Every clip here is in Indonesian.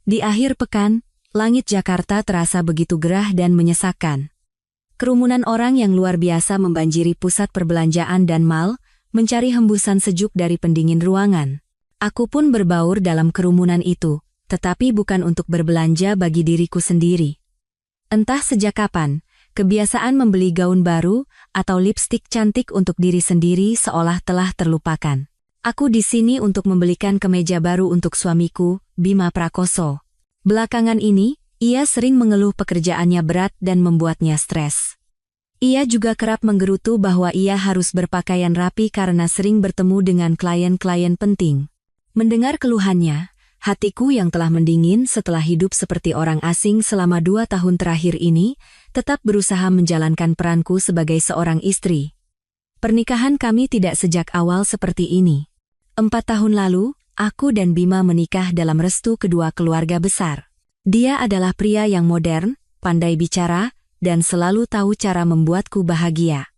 Di akhir pekan, langit Jakarta terasa begitu gerah dan menyesakkan. Kerumunan orang yang luar biasa membanjiri pusat perbelanjaan dan mal, mencari hembusan sejuk dari pendingin ruangan. Aku pun berbaur dalam kerumunan itu, tetapi bukan untuk berbelanja bagi diriku sendiri. Entah sejak kapan, kebiasaan membeli gaun baru atau lipstik cantik untuk diri sendiri seolah telah terlupakan. Aku di sini untuk membelikan kemeja baru untuk suamiku, Bima Prakoso. Belakangan ini, ia sering mengeluh pekerjaannya berat dan membuatnya stres. Ia juga kerap menggerutu bahwa ia harus berpakaian rapi karena sering bertemu dengan klien-klien penting. Mendengar keluhannya, hatiku yang telah mendingin setelah hidup seperti orang asing selama 2 tahun terakhir ini, tetap berusaha menjalankan peranku sebagai seorang istri. Pernikahan kami tidak sejak awal seperti ini. 4 tahun lalu, aku dan Bima menikah dalam restu kedua keluarga besar. Dia adalah pria yang modern, pandai bicara, dan selalu tahu cara membuatku bahagia.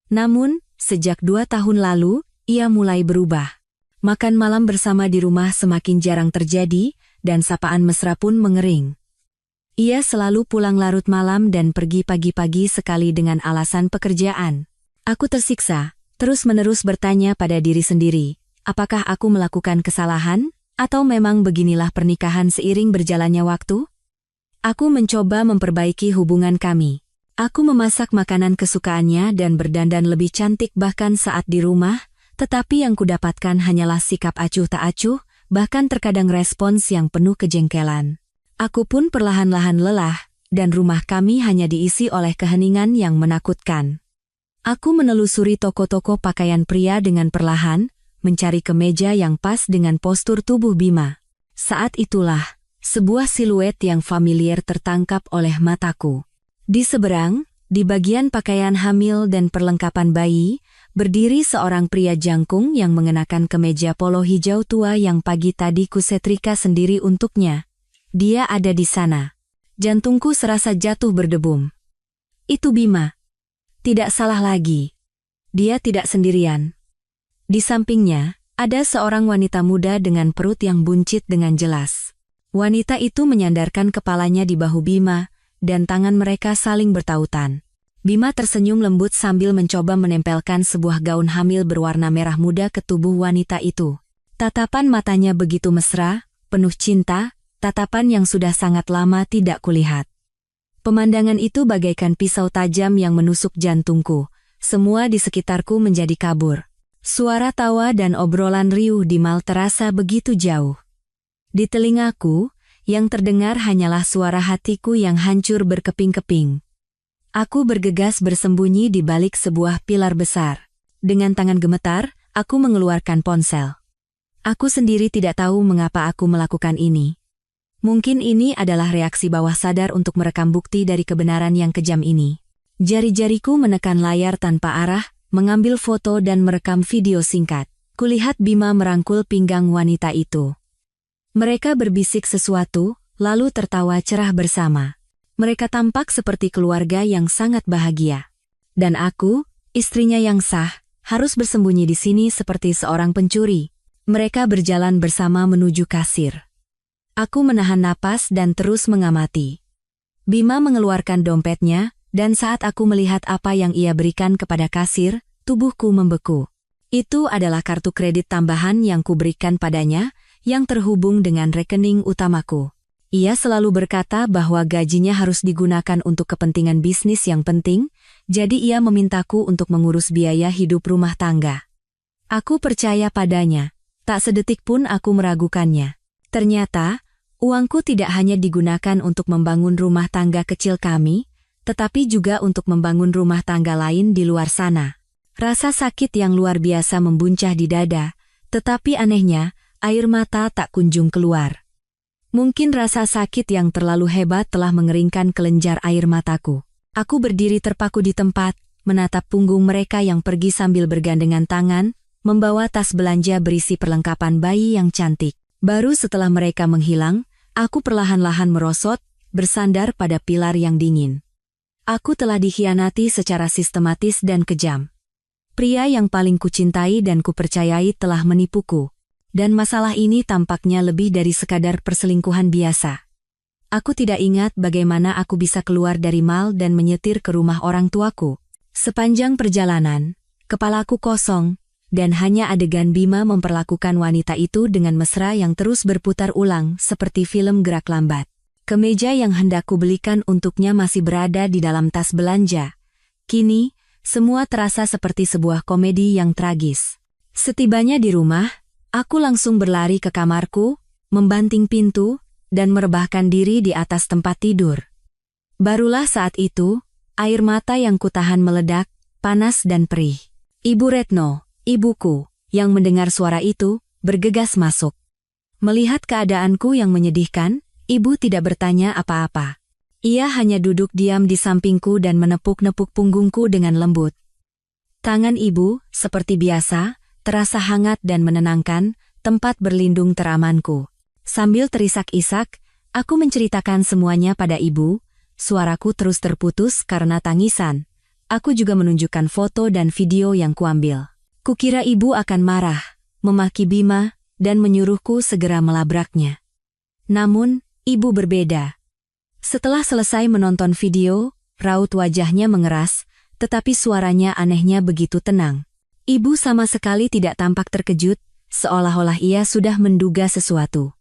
Namun, sejak 2 tahun lalu, ia mulai berubah. Makan malam bersama di rumah semakin jarang terjadi, dan sapaan mesra pun mengering. Ia selalu pulang larut malam dan pergi pagi-pagi sekali dengan alasan pekerjaan. Aku tersiksa, terus-menerus bertanya pada diri sendiri, apakah aku melakukan kesalahan, atau memang beginilah pernikahan seiring berjalannya waktu? Aku mencoba memperbaiki hubungan kami. Aku memasak makanan kesukaannya dan berdandan lebih cantik bahkan saat di rumah, tetapi yang kudapatkan hanyalah sikap acuh tak acuh, bahkan terkadang respons yang penuh kejengkelan. Aku pun perlahan-lahan lelah, dan rumah kami hanya diisi oleh keheningan yang menakutkan. Aku menelusuri toko-toko pakaian pria dengan perlahan, mencari kemeja yang pas dengan postur tubuh Bima. Saat itulah, sebuah siluet yang familiar tertangkap oleh mataku. Di seberang, di bagian pakaian hamil dan perlengkapan bayi, berdiri seorang pria jangkung yang mengenakan kemeja polo hijau tua yang pagi tadi kusetrika sendiri untuknya. Dia ada di sana. Jantungku serasa jatuh berdebum. Itu Bima. Tidak salah lagi. Dia tidak sendirian. Di sampingnya, ada seorang wanita muda dengan perut yang buncit dengan jelas. Wanita itu menyandarkan kepalanya di bahu Bima, dan tangan mereka saling bertautan. Bima tersenyum lembut sambil mencoba menempelkan sebuah gaun hamil berwarna merah muda ke tubuh wanita itu. Tatapan matanya begitu mesra, penuh cinta, tatapan yang sudah sangat lama tidak kulihat. Pemandangan itu bagaikan pisau tajam yang menusuk jantungku. Semua di sekitarku menjadi kabur. Suara tawa dan obrolan riuh di mal terasa begitu jauh. Di telingaku, yang terdengar hanyalah suara hatiku yang hancur berkeping-keping. Aku bergegas bersembunyi di balik sebuah pilar besar. Dengan tangan gemetar, aku mengeluarkan ponsel. Aku sendiri tidak tahu mengapa aku melakukan ini. Mungkin ini adalah reaksi bawah sadar untuk merekam bukti dari kebenaran yang kejam ini. Jari-jariku menekan layar tanpa arah, mengambil foto dan merekam video singkat. Kulihat Bima merangkul pinggang wanita itu. Mereka berbisik sesuatu, lalu tertawa cerah bersama. Mereka tampak seperti keluarga yang sangat bahagia. Dan aku, istrinya yang sah, harus bersembunyi di sini seperti seorang pencuri. Mereka berjalan bersama menuju kasir. Aku menahan napas dan terus mengamati. Bima mengeluarkan dompetnya, dan saat aku melihat apa yang ia berikan kepada kasir, tubuhku membeku. Itu adalah kartu kredit tambahan yang kuberikan padanya, yang terhubung dengan rekening utamaku. Ia selalu berkata bahwa gajinya harus digunakan untuk kepentingan bisnis yang penting, jadi ia memintaku untuk mengurus biaya hidup rumah tangga. Aku percaya padanya, tak sedetik pun aku meragukannya. Ternyata, uangku tidak hanya digunakan untuk membangun rumah tangga kecil kami, tetapi juga untuk membangun rumah tangga lain di luar sana. Rasa sakit yang luar biasa membuncah di dada, tetapi anehnya, air mata tak kunjung keluar. Mungkin rasa sakit yang terlalu hebat telah mengeringkan kelenjar air mataku. Aku berdiri terpaku di tempat, menatap punggung mereka yang pergi sambil bergandengan tangan, membawa tas belanja berisi perlengkapan bayi yang cantik. Baru setelah mereka menghilang, aku perlahan-lahan merosot, bersandar pada pilar yang dingin. Aku telah dikhianati secara sistematis dan kejam. Pria yang paling kucintai dan kupercayai telah menipuku. Dan masalah ini tampaknya lebih dari sekadar perselingkuhan biasa. Aku tidak ingat bagaimana aku bisa keluar dari mal dan menyetir ke rumah orang tuaku. Sepanjang perjalanan, kepalaku kosong, dan hanya adegan Bima memperlakukan wanita itu dengan mesra yang terus berputar ulang seperti film gerak lambat. Kemeja yang hendak kubelikan untuknya masih berada di dalam tas belanja. Kini, semua terasa seperti sebuah komedi yang tragis. Setibanya di rumah, aku langsung berlari ke kamarku, membanting pintu, dan merebahkan diri di atas tempat tidur. Barulah saat itu, air mata yang kutahan meledak, panas dan perih. Ibu Retno, ibuku, yang mendengar suara itu, bergegas masuk. Melihat keadaanku yang menyedihkan, ibu tidak bertanya apa-apa. Ia hanya duduk diam di sampingku dan menepuk-nepuk punggungku dengan lembut. Tangan ibu, seperti biasa, terasa hangat dan menenangkan, tempat berlindung teramanku. Sambil terisak-isak, aku menceritakan semuanya pada ibu. Suaraku terus terputus karena tangisan. Aku juga menunjukkan foto dan video yang kuambil. Kukira ibu akan marah, memaki Bima, dan menyuruhku segera melabraknya. Namun, ibu berbeda. Setelah selesai menonton video, raut wajahnya mengeras, tetapi suaranya anehnya begitu tenang. Ibu sama sekali tidak tampak terkejut, seolah-olah ia sudah menduga sesuatu.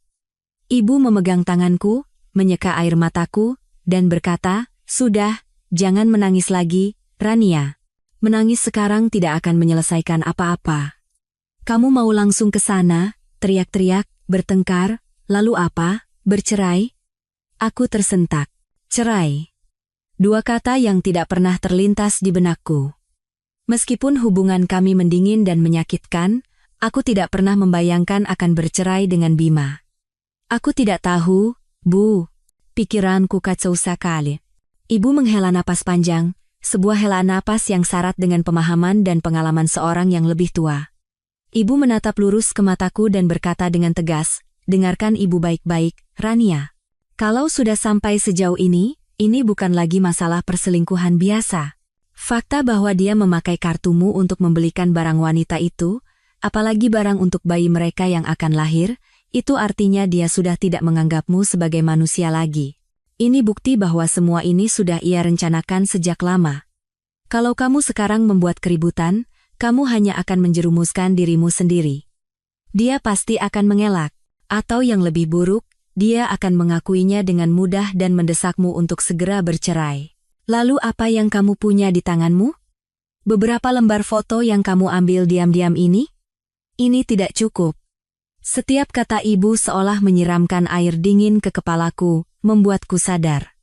Ibu memegang tanganku, menyeka air mataku, dan berkata, "Sudah, jangan menangis lagi, Rania. Menangis sekarang tidak akan menyelesaikan apa-apa. Kamu mau langsung ke sana, teriak-teriak, bertengkar, lalu apa, bercerai?" Aku tersentak. Cerai. Dua kata yang tidak pernah terlintas di benakku. Meskipun hubungan kami mendingin dan menyakitkan, aku tidak pernah membayangkan akan bercerai dengan Bima. Aku tidak tahu, Bu. Pikiranku kacau sekali. Ibu menghela napas panjang, sebuah hela napas yang syarat dengan pemahaman dan pengalaman seorang yang lebih tua. Ibu menatap lurus ke mataku dan berkata dengan tegas, "Dengarkan ibu baik-baik, Rania. Kalau sudah sampai sejauh ini bukan lagi masalah perselingkuhan biasa. Fakta bahwa dia memakai kartumu untuk membelikan barang wanita itu, apalagi barang untuk bayi mereka yang akan lahir, itu artinya dia sudah tidak menganggapmu sebagai manusia lagi. Ini bukti bahwa semua ini sudah ia rencanakan sejak lama. Kalau kamu sekarang membuat keributan, kamu hanya akan menjerumuskan dirimu sendiri. Dia pasti akan mengelak, atau yang lebih buruk, dia akan mengakuinya dengan mudah dan mendesakmu untuk segera bercerai. Lalu apa yang kamu punya di tanganmu? Beberapa lembar foto yang kamu ambil diam-diam ini? Ini tidak cukup." Setiap kata ibu seolah menyiramkan air dingin ke kepalaku, membuatku sadar.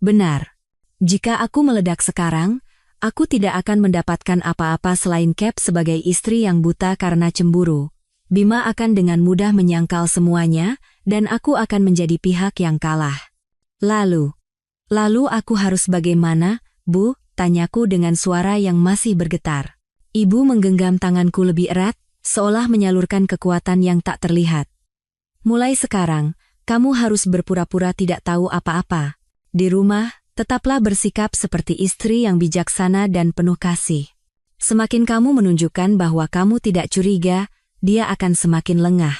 Benar. Jika aku meledak sekarang, aku tidak akan mendapatkan apa-apa selain Cap sebagai istri yang buta karena cemburu. Bima akan dengan mudah menyangkal semuanya, dan aku akan menjadi pihak yang kalah. Lalu aku harus bagaimana, Bu? Tanyaku dengan suara yang masih bergetar. Ibu menggenggam tanganku lebih erat, seolah menyalurkan kekuatan yang tak terlihat. "Mulai sekarang, kamu harus berpura-pura tidak tahu apa-apa. Di rumah, tetaplah bersikap seperti istri yang bijaksana dan penuh kasih. Semakin kamu menunjukkan bahwa kamu tidak curiga, dia akan semakin lengah.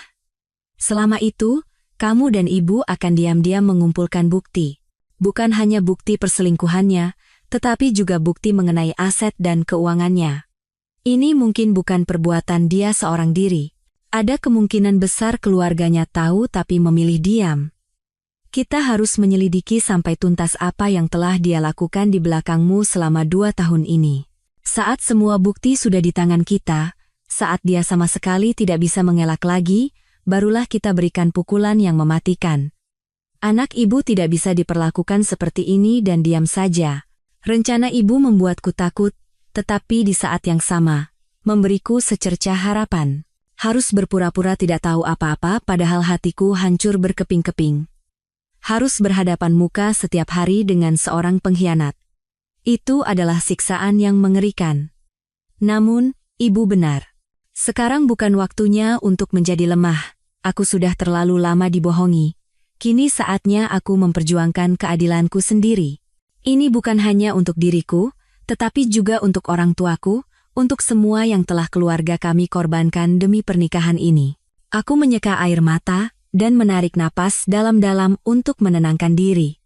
Selama itu, kamu dan ibu akan diam-diam mengumpulkan bukti. Bukan hanya bukti perselingkuhannya, tetapi juga bukti mengenai aset dan keuangannya. Ini mungkin bukan perbuatan dia seorang diri. Ada kemungkinan besar keluarganya tahu tapi memilih diam. Kita harus menyelidiki sampai tuntas apa yang telah dia lakukan di belakangmu selama 2 tahun ini. Saat semua bukti sudah di tangan kita, saat dia sama sekali tidak bisa mengelak lagi, barulah kita berikan pukulan yang mematikan. Anak ibu tidak bisa diperlakukan seperti ini dan diam saja. Rencana ibu membuatku takut, tetapi di saat yang sama, memberiku secercah harapan. Harus berpura-pura tidak tahu apa-apa padahal hatiku hancur berkeping-keping. Harus berhadapan muka setiap hari dengan seorang pengkhianat. Itu adalah siksaan yang mengerikan. Namun, ibu benar. Sekarang bukan waktunya untuk menjadi lemah. Aku sudah terlalu lama dibohongi. Kini saatnya aku memperjuangkan keadilanku sendiri. Ini bukan hanya untuk diriku, tetapi juga untuk orang tuaku, untuk semua yang telah keluarga kami korbankan demi pernikahan ini. Aku menyeka air mata dan menarik napas dalam-dalam untuk menenangkan diri.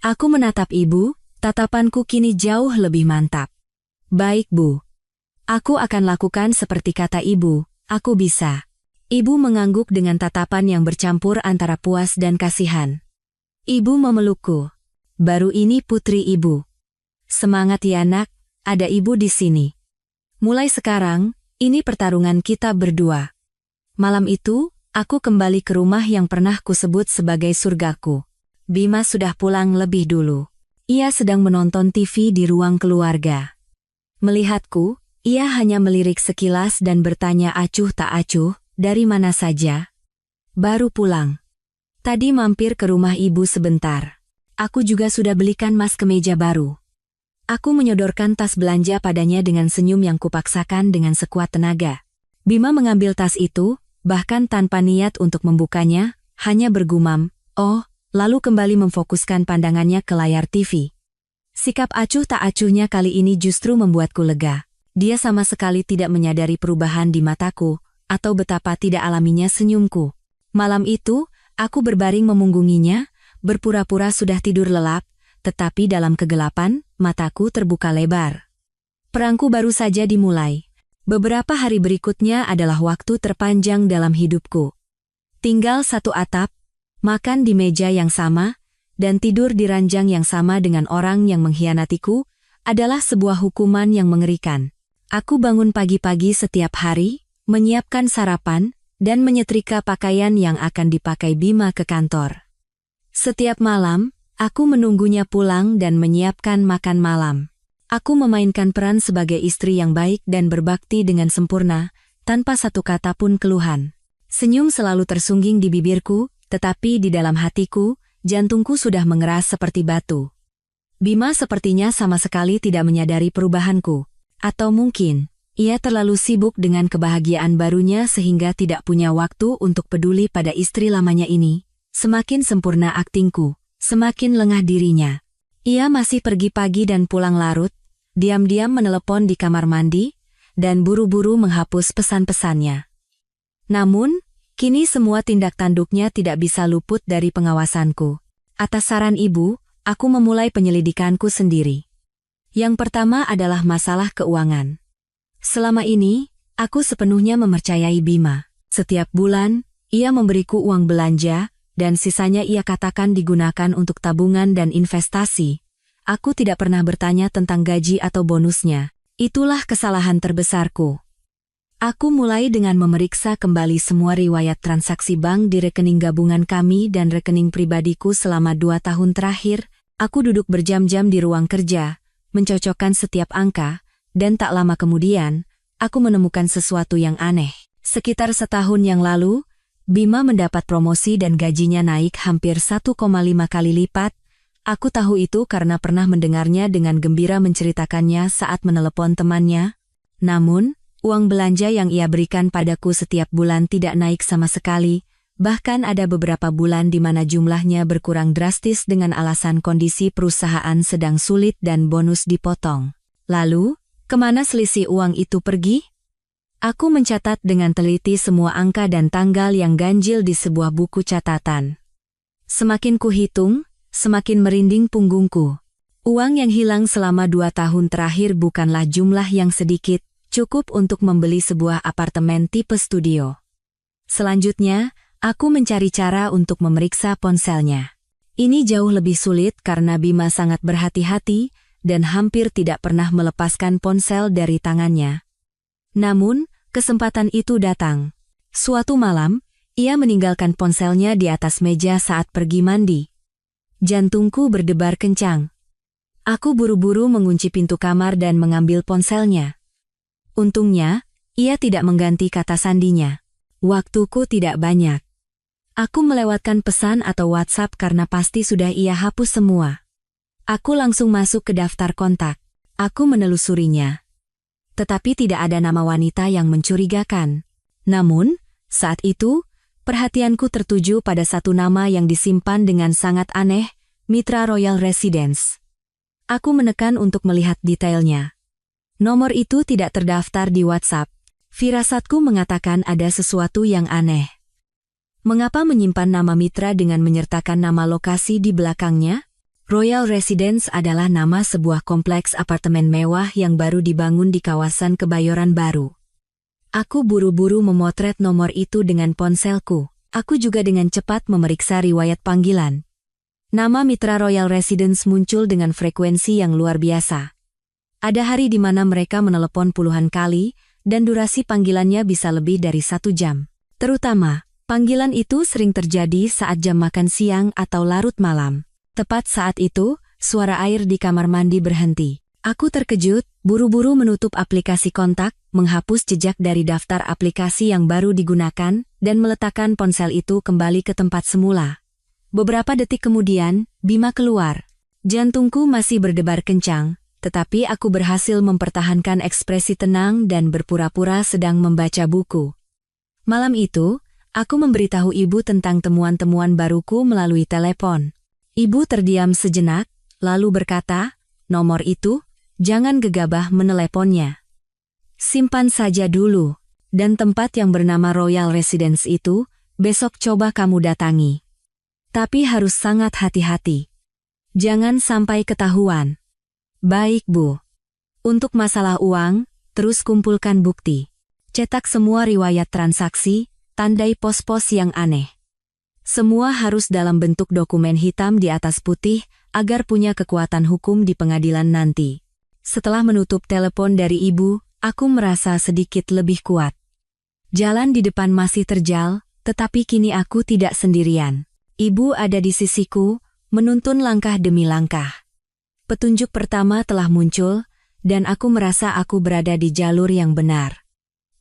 Aku menatap ibu, tatapanku kini jauh lebih mantap. Baik, Bu. Aku akan lakukan seperti kata ibu, aku bisa. Ibu mengangguk dengan tatapan yang bercampur antara puas dan kasihan. Ibu memelukku. Baru ini putri ibu. Semangat ya nak, ada ibu di sini. Mulai sekarang, ini pertarungan kita berdua. Malam itu, aku kembali ke rumah yang pernah kusebut sebagai surgaku. Bima sudah pulang lebih dulu. Ia sedang menonton TV di ruang keluarga. Melihatku, ia hanya melirik sekilas dan bertanya acuh tak acuh, dari mana saja? Baru pulang. Tadi mampir ke rumah ibu sebentar. Aku juga sudah belikan mas kemeja baru. Aku menyodorkan tas belanja padanya dengan senyum yang kupaksakan dengan sekuat tenaga. Bima mengambil tas itu, bahkan tanpa niat untuk membukanya, hanya bergumam, "Oh," lalu kembali memfokuskan pandangannya ke layar TV. Sikap acuh tak acuhnya kali ini justru membuatku lega. Dia sama sekali tidak menyadari perubahan di mataku, atau betapa tidak alaminya senyumku. Malam itu, aku berbaring memunggunginya, berpura-pura sudah tidur lelap, tetapi dalam kegelapan, mataku terbuka lebar. Perangku baru saja dimulai. Beberapa hari berikutnya adalah waktu terpanjang dalam hidupku. Tinggal satu atap, makan di meja yang sama, dan tidur di ranjang yang sama dengan orang yang mengkhianatiku, adalah sebuah hukuman yang mengerikan. Aku bangun pagi-pagi setiap hari, menyiapkan sarapan, dan menyetrika pakaian yang akan dipakai Bima ke kantor. Setiap malam, aku menunggunya pulang dan menyiapkan makan malam. Aku memainkan peran sebagai istri yang baik dan berbakti dengan sempurna, tanpa satu kata pun keluhan. Senyum selalu tersungging di bibirku, tetapi di dalam hatiku, jantungku sudah mengeras seperti batu. Bima sepertinya sama sekali tidak menyadari perubahanku. Atau mungkin, ia terlalu sibuk dengan kebahagiaan barunya sehingga tidak punya waktu untuk peduli pada istri lamanya ini. Semakin sempurna aktingku, semakin lengah dirinya. Ia masih pergi pagi dan pulang larut, diam-diam menelepon di kamar mandi, dan buru-buru menghapus pesan-pesannya. Namun, kini semua tindak tanduknya tidak bisa luput dari pengawasanku. Atas saran ibu, aku memulai penyelidikanku sendiri. Yang pertama adalah masalah keuangan. Selama ini, aku sepenuhnya mempercayai Bima. Setiap bulan, ia memberiku uang belanja, dan sisanya ia katakan digunakan untuk tabungan dan investasi. Aku tidak pernah bertanya tentang gaji atau bonusnya. Itulah kesalahan terbesarku. Aku mulai dengan memeriksa kembali semua riwayat transaksi bank di rekening gabungan kami dan rekening pribadiku selama 2 tahun terakhir. Aku duduk berjam-jam di ruang kerja, mencocokkan setiap angka, dan tak lama kemudian, aku menemukan sesuatu yang aneh. Sekitar setahun yang lalu, Bima mendapat promosi dan gajinya naik hampir 1,5 kali lipat. Aku tahu itu karena pernah mendengarnya dengan gembira menceritakannya saat menelepon temannya. Namun, uang belanja yang ia berikan padaku setiap bulan tidak naik sama sekali, bahkan ada beberapa bulan di mana jumlahnya berkurang drastis dengan alasan kondisi perusahaan sedang sulit dan bonus dipotong. Lalu, kemana selisih uang itu pergi? Aku mencatat dengan teliti semua angka dan tanggal yang ganjil di sebuah buku catatan. Semakin kuhitung, semakin merinding punggungku. Uang yang hilang selama 2 tahun terakhir bukanlah jumlah yang sedikit, cukup untuk membeli sebuah apartemen tipe studio. Selanjutnya, aku mencari cara untuk memeriksa ponselnya. Ini jauh lebih sulit karena Bima sangat berhati-hati dan hampir tidak pernah melepaskan ponsel dari tangannya. Namun, kesempatan itu datang. Suatu malam, ia meninggalkan ponselnya di atas meja saat pergi mandi. Jantungku berdebar kencang. Aku buru-buru mengunci pintu kamar dan mengambil ponselnya. Untungnya, ia tidak mengganti kata sandinya. Waktuku tidak banyak. Aku melewatkan pesan atau WhatsApp karena pasti sudah ia hapus semua. Aku langsung masuk ke daftar kontak. Aku menelusurinya. Tetapi tidak ada nama wanita yang mencurigakan. Namun, saat itu, perhatianku tertuju pada satu nama yang disimpan dengan sangat aneh, Mitra Royal Residence. Aku menekan untuk melihat detailnya. Nomor itu tidak terdaftar di WhatsApp. Firasatku mengatakan ada sesuatu yang aneh. Mengapa menyimpan nama mitra dengan menyertakan nama lokasi di belakangnya? Royal Residence adalah nama sebuah kompleks apartemen mewah yang baru dibangun di kawasan Kebayoran Baru. Aku buru-buru memotret nomor itu dengan ponselku. Aku juga dengan cepat memeriksa riwayat panggilan. Nama mitra Royal Residence muncul dengan frekuensi yang luar biasa. Ada hari di mana mereka menelepon puluhan kali, dan durasi panggilannya bisa lebih dari 1 jam. Terutama, panggilan itu sering terjadi saat jam makan siang atau larut malam. Tepat saat itu, suara air di kamar mandi berhenti. Aku terkejut, buru-buru menutup aplikasi kontak, menghapus jejak dari daftar aplikasi yang baru digunakan, dan meletakkan ponsel itu kembali ke tempat semula. Beberapa detik kemudian, Bima keluar. Jantungku masih berdebar kencang, tetapi aku berhasil mempertahankan ekspresi tenang dan berpura-pura sedang membaca buku. Malam itu, aku memberitahu ibu tentang temuan-temuan baruku melalui telepon. Ibu terdiam sejenak, lalu berkata, "Nomor itu, jangan gegabah meneleponnya. Simpan saja dulu, dan tempat yang bernama Royal Residence itu, besok coba kamu datangi. Tapi harus sangat hati-hati. Jangan sampai ketahuan." "Baik, Bu. Untuk masalah uang, terus kumpulkan bukti. Cetak semua riwayat transaksi, tandai pos-pos yang aneh. Semua harus dalam bentuk dokumen hitam di atas putih, agar punya kekuatan hukum di pengadilan nanti." Setelah menutup telepon dari ibu, aku merasa sedikit lebih kuat. Jalan di depan masih terjal, tetapi kini aku tidak sendirian. Ibu ada di sisiku, menuntun langkah demi langkah. Petunjuk pertama telah muncul, dan aku merasa aku berada di jalur yang benar.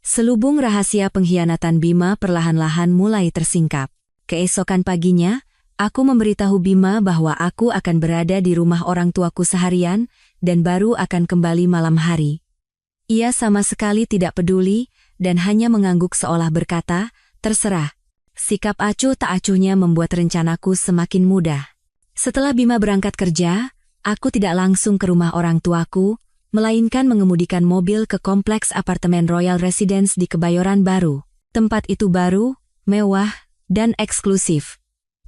Selubung rahasia pengkhianatan Bima perlahan-lahan mulai tersingkap. Keesokan paginya, aku memberitahu Bima bahwa aku akan berada di rumah orang tuaku seharian, dan baru akan kembali malam hari. Ia sama sekali tidak peduli, dan hanya mengangguk seolah berkata, "Terserah." Sikap acuh tak acuhnya membuat rencanaku semakin mudah. Setelah Bima berangkat kerja, aku tidak langsung ke rumah orang tuaku, melainkan mengemudikan mobil ke kompleks apartemen Royal Residence di Kebayoran Baru. Tempat itu baru, mewah, dan eksklusif.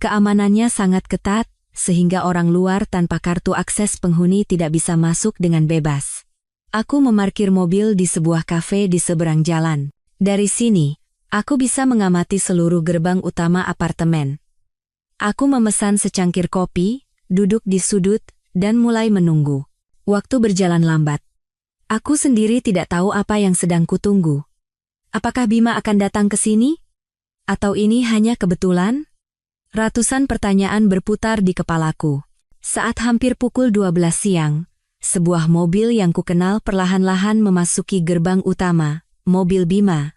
Keamanannya sangat ketat, sehingga orang luar tanpa kartu akses penghuni tidak bisa masuk dengan bebas. Aku memarkir mobil di sebuah kafe di seberang jalan. Dari sini, aku bisa mengamati seluruh gerbang utama apartemen. Aku memesan secangkir kopi, duduk di sudut, dan mulai menunggu. Waktu berjalan lambat. Aku sendiri tidak tahu apa yang sedang kutunggu. Apakah Bima akan datang ke sini? Atau ini hanya kebetulan? Ratusan pertanyaan berputar di kepalaku. Saat hampir pukul 12 siang, sebuah mobil yang kukenal perlahan-lahan memasuki gerbang utama, mobil Bima.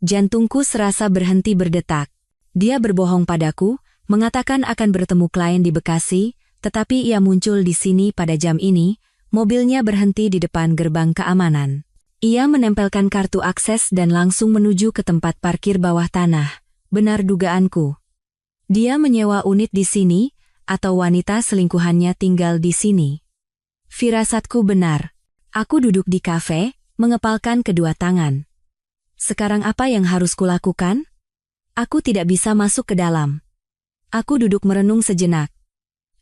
Jantungku serasa berhenti berdetak. Dia berbohong padaku, mengatakan akan bertemu klien di Bekasi, tetapi ia muncul di sini pada jam ini, mobilnya berhenti di depan gerbang keamanan. Ia menempelkan kartu akses dan langsung menuju ke tempat parkir bawah tanah. Benar dugaanku. Dia menyewa unit di sini, atau wanita selingkuhannya tinggal di sini. Firasatku benar. Aku duduk di kafe, mengepalkan kedua tangan. Sekarang apa yang harus kulakukan? Aku tidak bisa masuk ke dalam. Aku duduk merenung sejenak.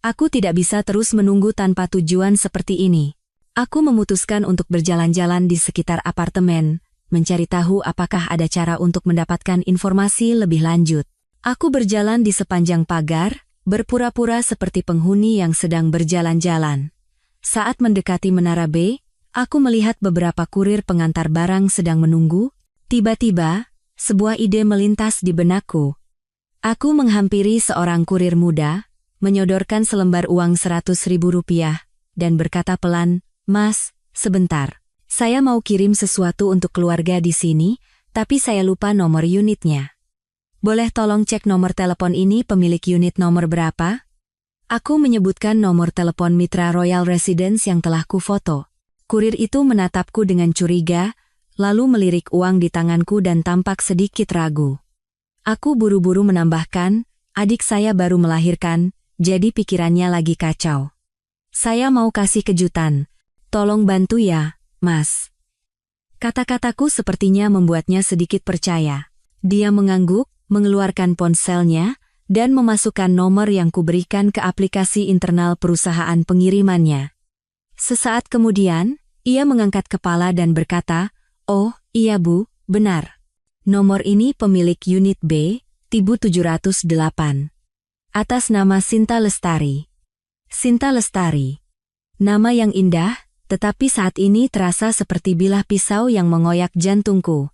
Aku tidak bisa terus menunggu tanpa tujuan seperti ini. Aku memutuskan untuk berjalan-jalan di sekitar apartemen, mencari tahu apakah ada cara untuk mendapatkan informasi lebih lanjut. Aku berjalan di sepanjang pagar, berpura-pura seperti penghuni yang sedang berjalan-jalan. Saat mendekati Menara B, aku melihat beberapa kurir pengantar barang sedang menunggu. Tiba-tiba, sebuah ide melintas di benakku. Aku menghampiri seorang kurir muda, menyodorkan selembar uang Rp100.000, dan berkata pelan, "Mas, sebentar. Saya mau kirim sesuatu untuk keluarga di sini, tapi saya lupa nomor unitnya. Boleh tolong cek nomor telepon ini pemilik unit nomor berapa?" Aku menyebutkan nomor telepon mitra Royal Residence yang telah kufoto. Kurir itu menatapku dengan curiga, lalu melirik uang di tanganku dan tampak sedikit ragu. Aku buru-buru menambahkan, "Adik saya baru melahirkan, jadi pikirannya lagi kacau. Saya mau kasih kejutan. Tolong bantu ya, Mas." Kata-kataku sepertinya membuatnya sedikit percaya. Dia mengangguk, mengeluarkan ponselnya, dan memasukkan nomor yang kuberikan ke aplikasi internal perusahaan pengirimannya. Sesaat kemudian, ia mengangkat kepala dan berkata, "Oh, iya Bu, benar. Nomor ini pemilik unit B, Tibu 708. Atas nama Sinta Lestari." Sinta Lestari. Nama yang indah, tetapi saat ini terasa seperti bilah pisau yang mengoyak jantungku.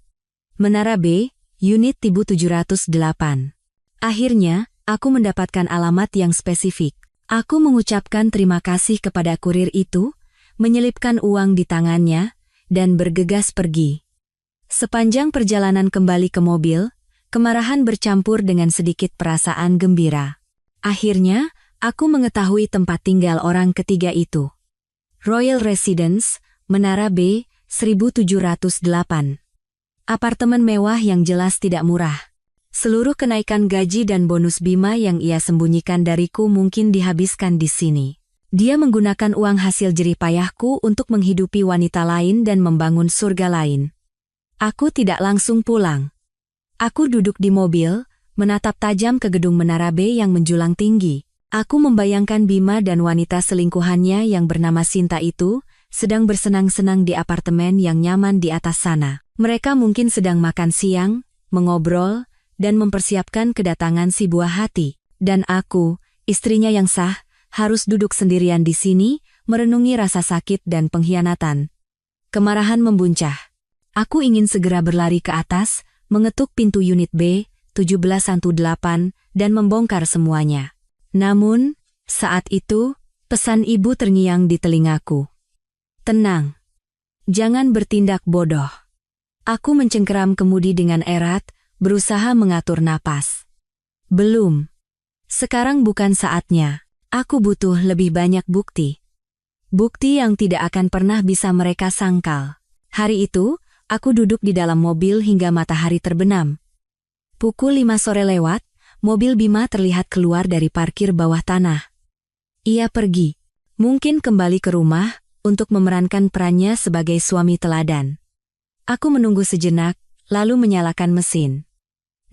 Menara B, unit Tibu 708. Akhirnya, aku mendapatkan alamat yang spesifik. Aku mengucapkan terima kasih kepada kurir itu, menyelipkan uang di tangannya, dan bergegas pergi. Sepanjang perjalanan kembali ke mobil, kemarahan bercampur dengan sedikit perasaan gembira. Akhirnya, aku mengetahui tempat tinggal orang ketiga itu. Royal Residence, Menara B, 1708. Apartemen mewah yang jelas tidak murah. Seluruh kenaikan gaji dan bonus Bima yang ia sembunyikan dariku mungkin dihabiskan di sini. Dia menggunakan uang hasil jerih payahku untuk menghidupi wanita lain dan membangun surga lain. Aku tidak langsung pulang. Aku duduk di mobil, menatap tajam ke gedung Menara B yang menjulang tinggi. Aku membayangkan Bima dan wanita selingkuhannya yang bernama Sinta itu sedang bersenang-senang di apartemen yang nyaman di atas sana. Mereka mungkin sedang makan siang, mengobrol, dan mempersiapkan kedatangan si buah hati. Dan aku, istrinya yang sah, harus duduk sendirian di sini, merenungi rasa sakit dan pengkhianatan. Kemarahan membuncah. Aku ingin segera berlari ke atas, mengetuk pintu unit B, 1718, dan membongkar semuanya. Namun, saat itu, pesan ibu terngiang di telingaku. Tenang. Jangan bertindak bodoh. Aku mencengkeram kemudi dengan erat, berusaha mengatur napas. Belum. Sekarang bukan saatnya. Aku butuh lebih banyak bukti. Bukti yang tidak akan pernah bisa mereka sangkal. Hari itu, aku duduk di dalam mobil hingga matahari terbenam. Pukul 5 sore lewat, mobil Bima terlihat keluar dari parkir bawah tanah. Ia pergi. Mungkin kembali ke rumah, untuk memerankan perannya sebagai suami teladan. Aku menunggu sejenak, lalu menyalakan mesin.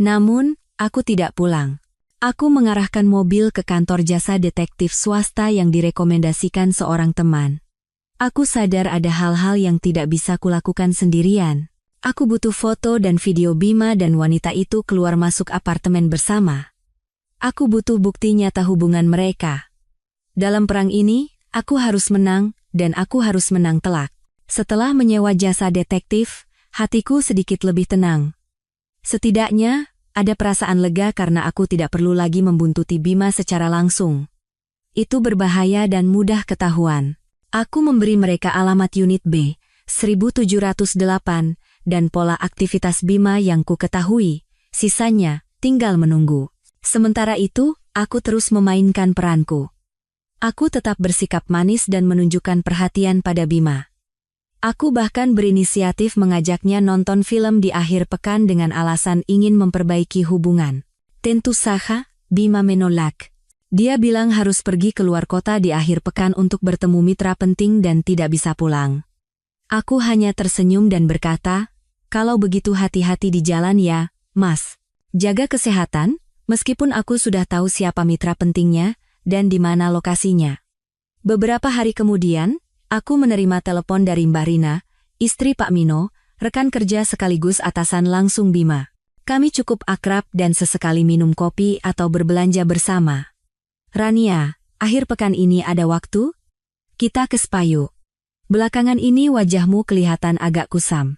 Namun, aku tidak pulang. Aku mengarahkan mobil ke kantor jasa detektif swasta yang direkomendasikan seorang teman. Aku sadar ada hal-hal yang tidak bisa kulakukan sendirian. Aku butuh foto dan video Bima dan wanita itu keluar masuk apartemen bersama. Aku butuh bukti nyata hubungan mereka. Dalam perang ini, aku harus menang, dan aku harus menang telak. Setelah menyewa jasa detektif, hatiku sedikit lebih tenang. Setidaknya, ada perasaan lega karena aku tidak perlu lagi membuntuti Bima secara langsung. Itu berbahaya dan mudah ketahuan. Aku memberi mereka alamat unit B, 1708, dan pola aktivitas Bima yang ku ketahui, sisanya tinggal menunggu. Sementara itu, aku terus memainkan peranku. Aku tetap bersikap manis dan menunjukkan perhatian pada Bima. Aku bahkan berinisiatif mengajaknya nonton film di akhir pekan dengan alasan ingin memperbaiki hubungan. Tentu saja, Bima menolak. Dia bilang harus pergi keluar kota di akhir pekan untuk bertemu mitra penting dan tidak bisa pulang. Aku hanya tersenyum dan berkata, "Kalau begitu hati-hati di jalan ya, Mas. Jaga kesehatan, meskipun aku sudah tahu siapa mitra pentingnya dan di mana lokasinya." Beberapa hari kemudian, aku menerima telepon dari Mbak Rina, istri Pak Mino, rekan kerja sekaligus atasan langsung Bima. Kami cukup akrab dan sesekali minum kopi atau berbelanja bersama. "Rania, akhir pekan ini ada waktu? Kita ke Spayu. Belakangan ini wajahmu kelihatan agak kusam."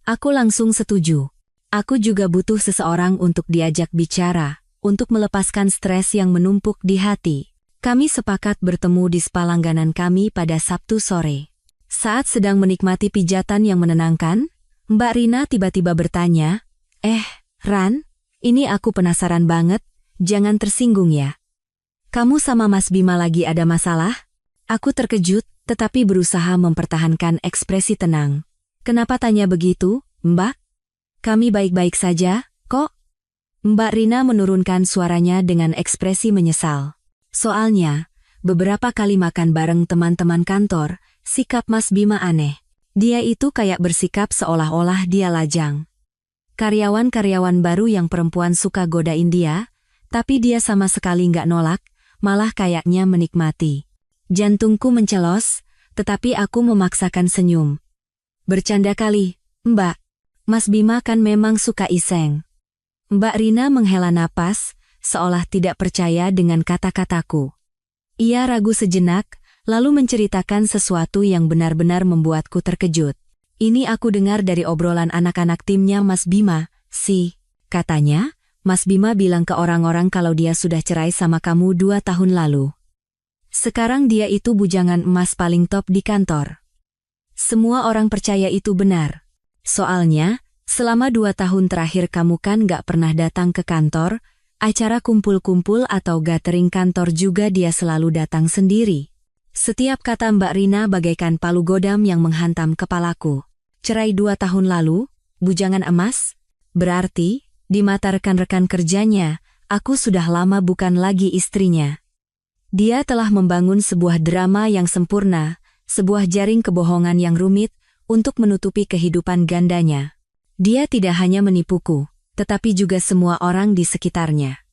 Aku langsung setuju. Aku juga butuh seseorang untuk diajak bicara, untuk melepaskan stres yang menumpuk di hati. Kami sepakat bertemu di spa langganan kami pada Sabtu sore. Saat sedang menikmati pijatan yang menenangkan, Mbak Rina tiba-tiba bertanya, Ran, ini aku penasaran banget, jangan tersinggung ya. Kamu sama Mas Bima lagi ada masalah?" Aku terkejut, tetapi berusaha mempertahankan ekspresi tenang. "Kenapa tanya begitu, Mbak? Kami baik-baik saja, kok." Mbak Rina menurunkan suaranya dengan ekspresi menyesal. "Soalnya, beberapa kali makan bareng teman-teman kantor, sikap Mas Bima aneh. Dia itu kayak bersikap seolah-olah dia lajang. Karyawan-karyawan baru yang perempuan suka godain dia, tapi dia sama sekali nggak nolak, malah kayaknya menikmati. Jantungku mencelos, tetapi aku memaksakan senyum. Bercanda kali, Mbak. Mas Bima kan memang suka iseng. Mbak Rina menghela napas, seolah tidak percaya dengan kata-kataku. Ia ragu sejenak, lalu menceritakan sesuatu yang benar-benar membuatku terkejut. Ini aku dengar dari obrolan anak-anak timnya Mas Bima, katanya, Mas Bima bilang ke orang-orang kalau dia sudah cerai sama kamu 2 tahun lalu. Sekarang dia itu bujangan emas paling top di kantor. Semua orang percaya itu benar. Soalnya, selama 2 tahun terakhir kamu kan gak pernah datang ke kantor, acara kumpul-kumpul atau gathering kantor juga dia selalu datang sendiri. Setiap kata Mbak Rina bagaikan palu godam yang menghantam kepalaku. Cerai 2 tahun lalu, bujangan emas? Berarti, di mata rekan-rekan kerjanya, aku sudah lama bukan lagi istrinya. Dia telah membangun sebuah drama yang sempurna, sebuah jaring kebohongan yang rumit, untuk menutupi kehidupan gandanya. Dia tidak hanya menipuku, tetapi juga semua orang di sekitarnya.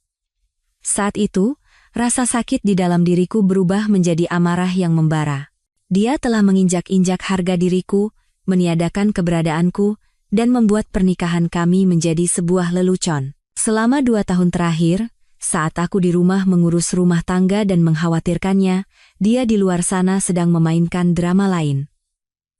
Saat itu, rasa sakit di dalam diriku berubah menjadi amarah yang membara. Dia telah menginjak-injak harga diriku, meniadakan keberadaanku, dan membuat pernikahan kami menjadi sebuah lelucon. Selama 2 tahun terakhir, saat aku di rumah mengurus rumah tangga dan mengkhawatirkannya, dia di luar sana sedang memainkan drama lain.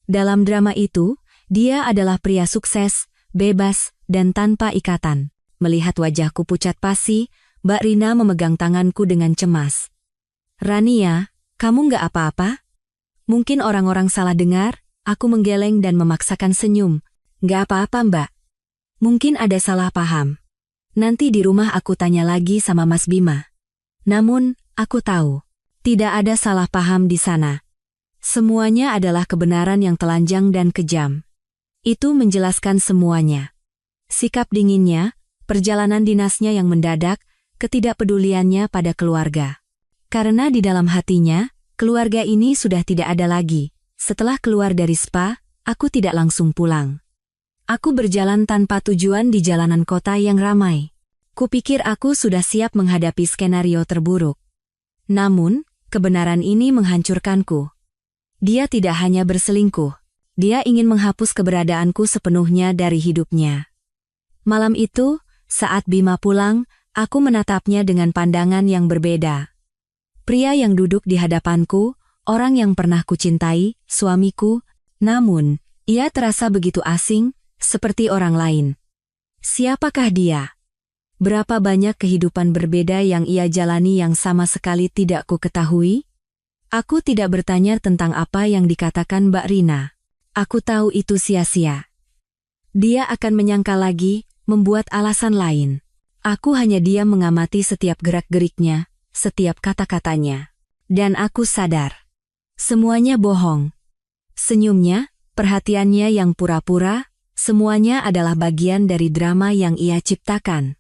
Dalam drama itu, dia adalah pria sukses, bebas, dan tanpa ikatan. Melihat wajahku pucat pasi, Mbak Rina memegang tanganku dengan cemas. Rania, kamu nggak apa-apa? Mungkin orang-orang salah dengar. Aku menggeleng dan memaksakan senyum. Nggak apa-apa, Mbak. Mungkin ada salah paham. Nanti di rumah aku tanya lagi sama Mas Bima. Namun, aku tahu, tidak ada salah paham di sana. Semuanya adalah kebenaran yang telanjang dan kejam. Itu menjelaskan semuanya. Sikap dinginnya, perjalanan dinasnya yang mendadak, ketidakpeduliannya pada keluarga. Karena di dalam hatinya, keluarga ini sudah tidak ada lagi. Setelah keluar dari spa, aku tidak langsung pulang. Aku berjalan tanpa tujuan di jalanan kota yang ramai. Kupikir aku sudah siap menghadapi skenario terburuk. Namun, kebenaran ini menghancurkanku. Dia tidak hanya berselingkuh. Dia ingin menghapus keberadaanku sepenuhnya dari hidupnya. Malam itu, saat Bima pulang, aku menatapnya dengan pandangan yang berbeda. Pria yang duduk di hadapanku, orang yang pernah kucintai, suamiku, namun, ia terasa begitu asing, seperti orang lain. Siapakah dia? Berapa banyak kehidupan berbeda yang ia jalani yang sama sekali tidak ku ketahui? Aku tidak bertanya tentang apa yang dikatakan Mbak Rina. Aku tahu itu sia-sia. Dia akan menyangka lagi, membuat alasan lain. Aku hanya diam mengamati setiap gerak-geriknya, setiap kata-katanya. Dan aku sadar. Semuanya bohong. Senyumnya, perhatiannya yang pura-pura, semuanya adalah bagian dari drama yang ia ciptakan.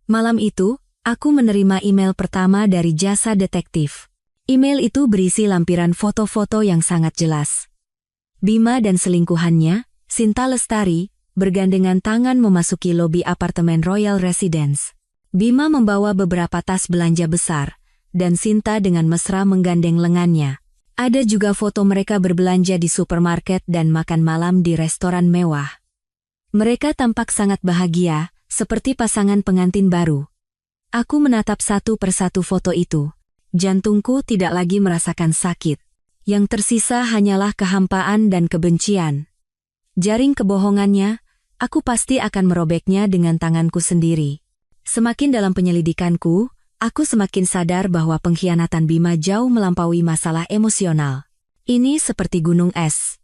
Malam itu, aku menerima email pertama dari jasa detektif. Email itu berisi lampiran foto-foto yang sangat jelas. Bima dan selingkuhannya, Sinta Lestari, bergandengan tangan memasuki lobi apartemen Royal Residence. Bima membawa beberapa tas belanja besar, dan Sinta dengan mesra menggandeng lengannya. Ada juga foto mereka berbelanja di supermarket dan makan malam di restoran mewah. Mereka tampak sangat bahagia, seperti pasangan pengantin baru. Aku menatap satu persatu foto itu. Jantungku tidak lagi merasakan sakit. Yang tersisa hanyalah kehampaan dan kebencian. Jaring kebohongannya, aku pasti akan merobeknya dengan tanganku sendiri. Semakin dalam penyelidikanku, aku semakin sadar bahwa pengkhianatan Bima jauh melampaui masalah emosional. Ini seperti gunung es.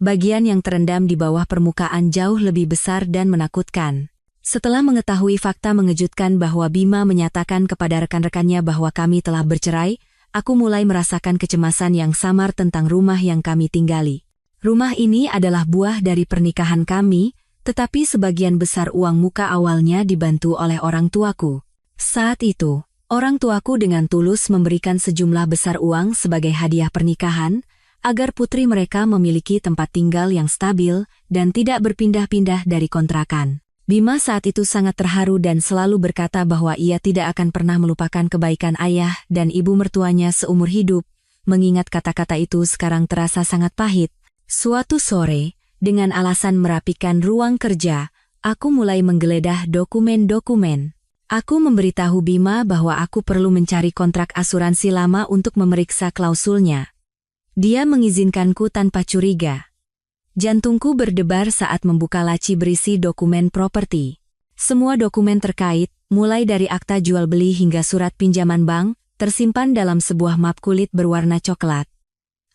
Bagian yang terendam di bawah permukaan jauh lebih besar dan menakutkan. Setelah mengetahui fakta mengejutkan bahwa Bima menyatakan kepada rekan-rekannya bahwa kami telah bercerai, aku mulai merasakan kecemasan yang samar tentang rumah yang kami tinggali. Rumah ini adalah buah dari pernikahan kami, tetapi sebagian besar uang muka awalnya dibantu oleh orang tuaku. Saat itu, orang tuaku dengan tulus memberikan sejumlah besar uang sebagai hadiah pernikahan, agar putri mereka memiliki tempat tinggal yang stabil dan tidak berpindah-pindah dari kontrakan. Bima saat itu sangat terharu dan selalu berkata bahwa ia tidak akan pernah melupakan kebaikan ayah dan ibu mertuanya seumur hidup. Mengingat kata-kata itu sekarang terasa sangat pahit. Suatu sore, dengan alasan merapikan ruang kerja, aku mulai menggeledah dokumen-dokumen. Aku memberitahu Bima bahwa aku perlu mencari kontrak asuransi lama untuk memeriksa klausulnya. Dia mengizinkanku tanpa curiga. Jantungku berdebar saat membuka laci berisi dokumen properti. Semua dokumen terkait, mulai dari akta jual beli hingga surat pinjaman bank, tersimpan dalam sebuah map kulit berwarna coklat.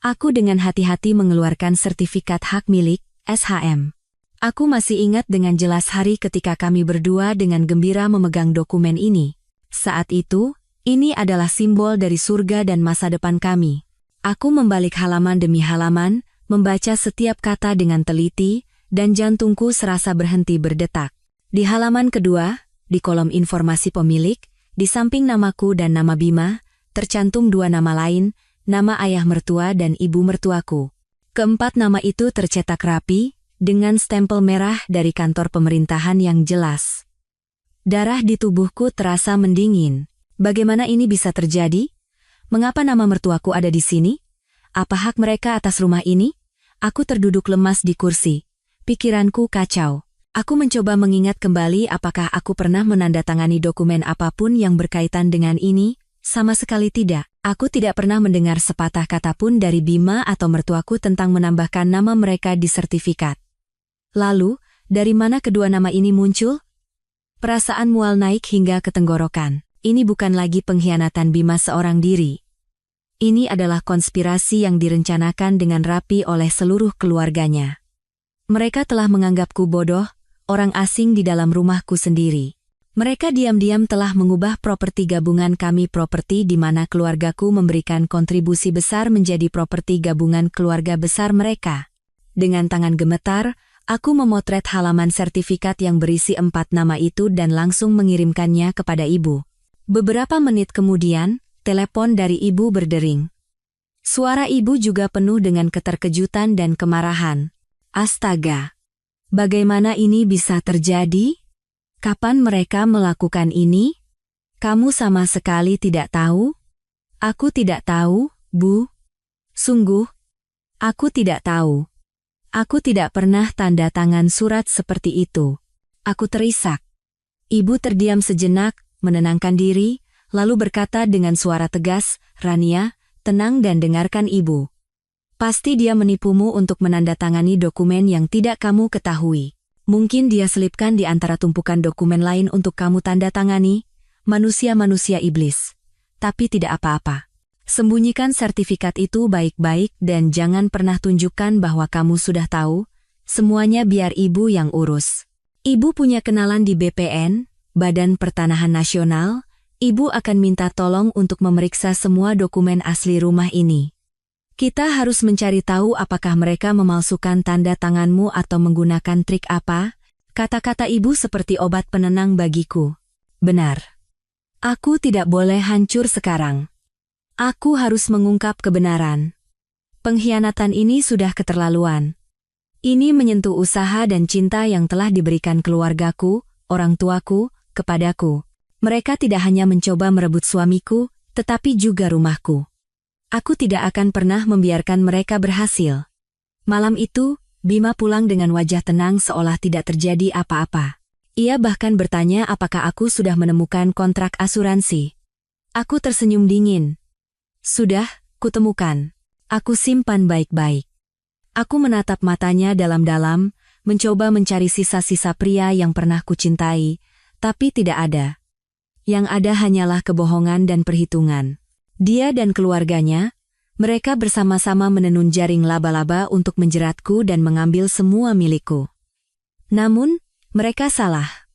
Aku dengan hati-hati mengeluarkan sertifikat hak milik, SHM. Aku masih ingat dengan jelas hari ketika kami berdua dengan gembira memegang dokumen ini. Saat itu, ini adalah simbol dari surga dan masa depan kami. Aku membalik halaman demi halaman, membaca setiap kata dengan teliti, dan jantungku serasa berhenti berdetak. Di halaman kedua, di kolom informasi pemilik, di samping namaku dan nama Bima, tercantum dua nama lain, nama ayah mertua dan ibu mertuaku. Keempat nama itu tercetak rapi, dengan stempel merah dari kantor pemerintahan yang jelas. Darah di tubuhku terasa mendingin. Bagaimana ini bisa terjadi? Mengapa nama mertuaku ada di sini? Apa hak mereka atas rumah ini? Aku terduduk lemas di kursi. Pikiranku kacau. Aku mencoba mengingat kembali apakah aku pernah menandatangani dokumen apapun yang berkaitan dengan ini. Sama sekali tidak. Aku tidak pernah mendengar sepatah kata pun dari Bima atau mertuaku tentang menambahkan nama mereka di sertifikat. Lalu, dari mana kedua nama ini muncul? Perasaan mual naik hingga ke tenggorokan. Ini bukan lagi pengkhianatan Bima seorang diri. Ini adalah konspirasi yang direncanakan dengan rapi oleh seluruh keluarganya. Mereka telah menganggapku bodoh, orang asing di dalam rumahku sendiri. Mereka diam-diam telah mengubah properti gabungan kami properti di mana keluargaku memberikan kontribusi besar menjadi properti gabungan keluarga besar mereka. Dengan tangan gemetar, aku memotret halaman sertifikat yang berisi 4 nama itu dan langsung mengirimkannya kepada ibu. Beberapa menit kemudian, telepon dari ibu berdering. Suara ibu juga penuh dengan keterkejutan dan kemarahan. Astaga! Bagaimana ini bisa terjadi? Kapan mereka melakukan ini? Kamu sama sekali tidak tahu? Aku tidak tahu, Bu. Sungguh, aku tidak tahu. Aku tidak pernah tanda tangan surat seperti itu. Aku terisak. Ibu terdiam sejenak, menenangkan diri, lalu berkata dengan suara tegas, "Rania, tenang dan dengarkan ibu. Pasti dia menipumu untuk menandatangani dokumen yang tidak kamu ketahui. Mungkin dia selipkan di antara tumpukan dokumen lain untuk kamu tanda tangani, manusia-manusia iblis. Tapi tidak apa-apa. Sembunyikan sertifikat itu baik-baik dan jangan pernah tunjukkan bahwa kamu sudah tahu, semuanya biar ibu yang urus. Ibu punya kenalan di BPN, Badan Pertanahan Nasional, ibu akan minta tolong untuk memeriksa semua dokumen asli rumah ini. Kita harus mencari tahu apakah mereka memalsukan tanda tanganmu atau menggunakan trik apa. Kata-kata ibu seperti obat penenang bagiku. Benar. Aku tidak boleh hancur sekarang. Aku harus mengungkap kebenaran. Pengkhianatan ini sudah keterlaluan. Ini menyentuh usaha dan cinta yang telah diberikan keluargaku, orang tuaku, kepadaku. Mereka tidak hanya mencoba merebut suamiku, tetapi juga rumahku. Aku tidak akan pernah membiarkan mereka berhasil. Malam itu, Bima pulang dengan wajah tenang seolah tidak terjadi apa-apa. Ia bahkan bertanya apakah aku sudah menemukan kontrak asuransi. Aku tersenyum dingin. Sudah, kutemukan. Aku simpan baik-baik. Aku menatap matanya dalam-dalam, mencoba mencari sisa-sisa pria yang pernah kucintai, tapi tidak ada. Yang ada hanyalah kebohongan dan perhitungan. Dia dan keluarganya, mereka bersama-sama menenun jaring laba-laba untuk menjeratku dan mengambil semua milikku. Namun, mereka salah.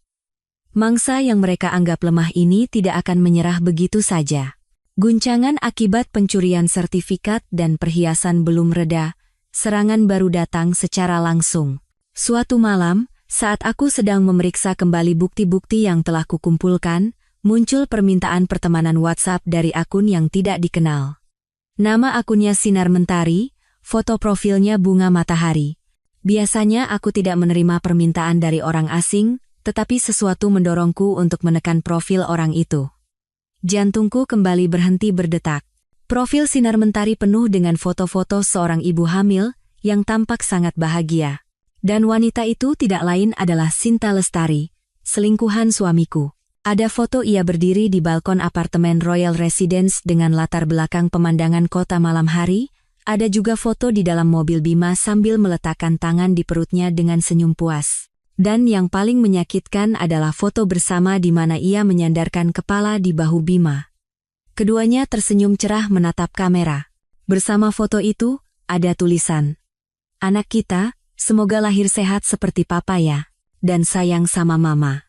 Mangsa yang mereka anggap lemah ini tidak akan menyerah begitu saja. Guncangan akibat pencurian sertifikat dan perhiasan belum reda, serangan baru datang secara langsung. Suatu malam, saat aku sedang memeriksa kembali bukti-bukti yang telah kukumpulkan, muncul permintaan pertemanan WhatsApp dari akun yang tidak dikenal. Nama akunnya Sinar Mentari, Foto profilnya bunga matahari. Biasanya aku tidak menerima permintaan dari orang asing, tetapi sesuatu mendorongku untuk menekan profil orang itu. Jantungku kembali berhenti berdetak. Profil sinar mentari penuh dengan foto-foto seorang ibu hamil yang tampak sangat bahagia. Dan wanita itu tidak lain adalah Sinta Lestari, selingkuhan suamiku. Ada foto ia berdiri di balkon apartemen Royal Residence dengan latar belakang pemandangan kota malam hari. Ada juga foto di dalam mobil Bima sambil meletakkan tangan di perutnya dengan senyum puas. Dan yang paling menyakitkan adalah foto bersama di mana ia menyandarkan kepala di bahu Bima. Keduanya tersenyum cerah menatap kamera. Bersama foto itu, ada tulisan, "Anak kita, semoga lahir sehat seperti papa ya, dan sayang sama mama."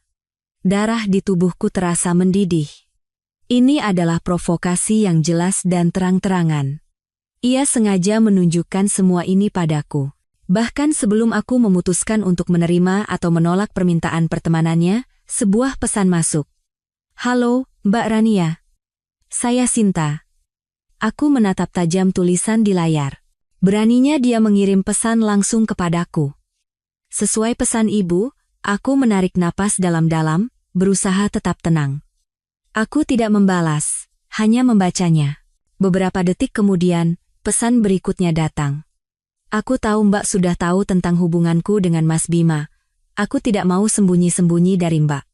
Darah di tubuhku terasa mendidih. Ini adalah provokasi yang jelas dan terang-terangan. Ia sengaja menunjukkan semua ini padaku. Bahkan sebelum aku memutuskan untuk menerima atau menolak permintaan pertemanannya, sebuah pesan masuk. "Halo, Mbak Rania. Saya Sinta." Aku menatap tajam tulisan di layar. Beraninya dia mengirim pesan langsung kepadaku. Sesuai pesan ibu, aku menarik napas dalam-dalam, berusaha tetap tenang. Aku tidak membalas, hanya membacanya. Beberapa detik kemudian, pesan berikutnya datang. "Aku tahu Mbak sudah tahu tentang hubunganku dengan Mas Bima. Aku tidak mau sembunyi-sembunyi dari Mbak.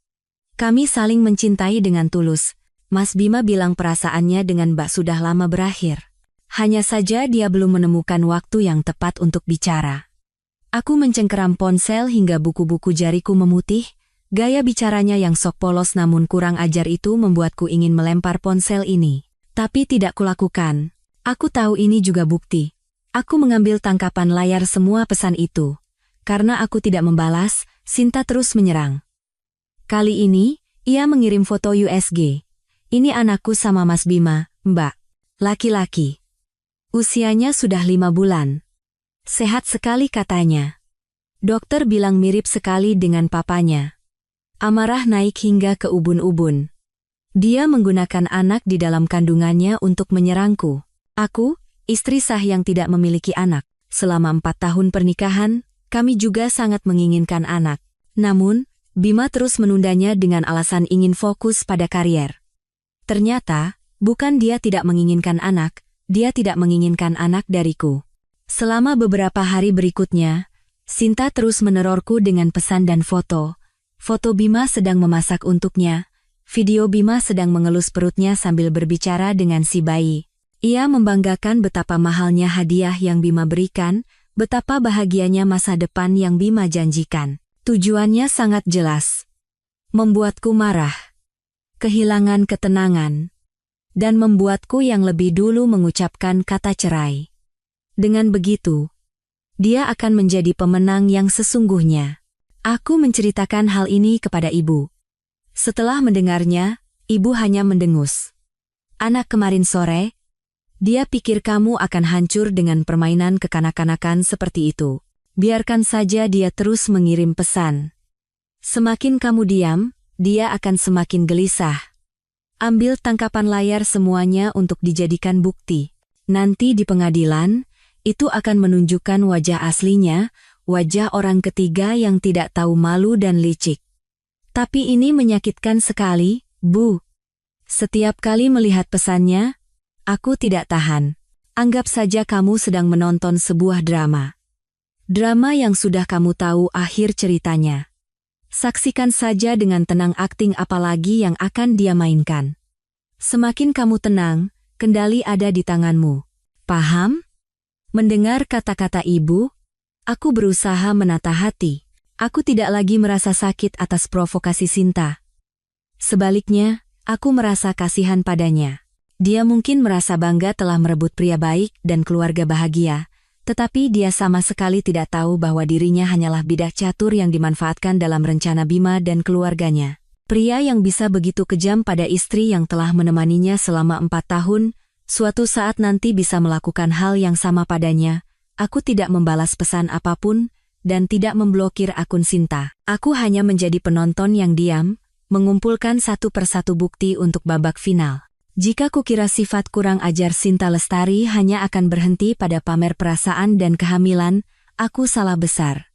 Kami saling mencintai dengan tulus. Mas Bima bilang perasaannya dengan Mbak sudah lama berakhir. Hanya saja dia belum menemukan waktu yang tepat untuk bicara." Aku mencengkeram ponsel hingga buku-buku jariku memutih. Gaya bicaranya yang sok polos namun kurang ajar itu membuatku ingin melempar ponsel ini. Tapi tidak kulakukan. Aku tahu ini juga bukti. Aku mengambil tangkapan layar semua pesan itu. Karena aku tidak membalas, Sinta terus menyerang. Kali ini, ia mengirim foto USG. "Ini anakku sama Mas Bima, Mbak. Laki-laki. Usianya sudah 5 bulan. Sehat sekali katanya. Dokter bilang mirip sekali dengan papanya." Amarah naik hingga ke ubun-ubun. Dia menggunakan anak di dalam kandungannya untuk menyerangku. Aku, istri sah yang tidak memiliki anak. Selama 4 tahun pernikahan, kami juga sangat menginginkan anak. Namun, Bima terus menundanya dengan alasan ingin fokus pada karier. Ternyata, bukan dia tidak menginginkan anak, dia tidak menginginkan anak dariku. Selama beberapa hari berikutnya, Sinta terus menerorku dengan pesan dan foto. Foto Bima sedang memasak untuknya, video Bima sedang mengelus perutnya sambil berbicara dengan si bayi. Ia membanggakan betapa mahalnya hadiah yang Bima berikan, betapa bahagianya masa depan yang Bima janjikan. Tujuannya sangat jelas. Membuatku marah, kehilangan ketenangan, dan membuatku yang lebih dulu mengucapkan kata cerai. Dengan begitu, dia akan menjadi pemenang yang sesungguhnya. Aku menceritakan hal ini kepada ibu. Setelah mendengarnya, ibu hanya mendengus. "Anak kemarin sore, dia pikir kamu akan hancur dengan permainan kekanak-kanakan seperti itu. Biarkan saja dia terus mengirim pesan. Semakin kamu diam, dia akan semakin gelisah. Ambil tangkapan layar semuanya untuk dijadikan bukti. Nanti di pengadilan, itu akan menunjukkan wajah aslinya, wajah orang ketiga yang tidak tahu malu dan licik. Tapi ini menyakitkan sekali, Bu. Setiap kali melihat pesannya, aku tidak tahan. Anggap saja kamu sedang menonton sebuah drama. Drama yang sudah kamu tahu akhir ceritanya. Saksikan saja dengan tenang akting apalagi yang akan dia mainkan. Semakin kamu tenang, kendali ada di tanganmu. Paham?" Mendengar kata-kata ibu, aku berusaha menata hati. Aku tidak lagi merasa sakit atas provokasi Sinta. Sebaliknya, aku merasa kasihan padanya. Dia mungkin merasa bangga telah merebut pria baik dan keluarga bahagia, tetapi dia sama sekali tidak tahu bahwa dirinya hanyalah bidak catur yang dimanfaatkan dalam rencana Bima dan keluarganya. Pria yang bisa begitu kejam pada istri yang telah menemaninya selama 4 tahun, suatu saat nanti bisa melakukan hal yang sama padanya. Aku tidak membalas pesan apapun, dan tidak memblokir akun Sinta. Aku hanya menjadi penonton yang diam, mengumpulkan satu persatu bukti untuk babak final. Jika kukira sifat kurang ajar Sinta Lestari hanya akan berhenti pada pamer perasaan dan kehamilan, aku salah besar.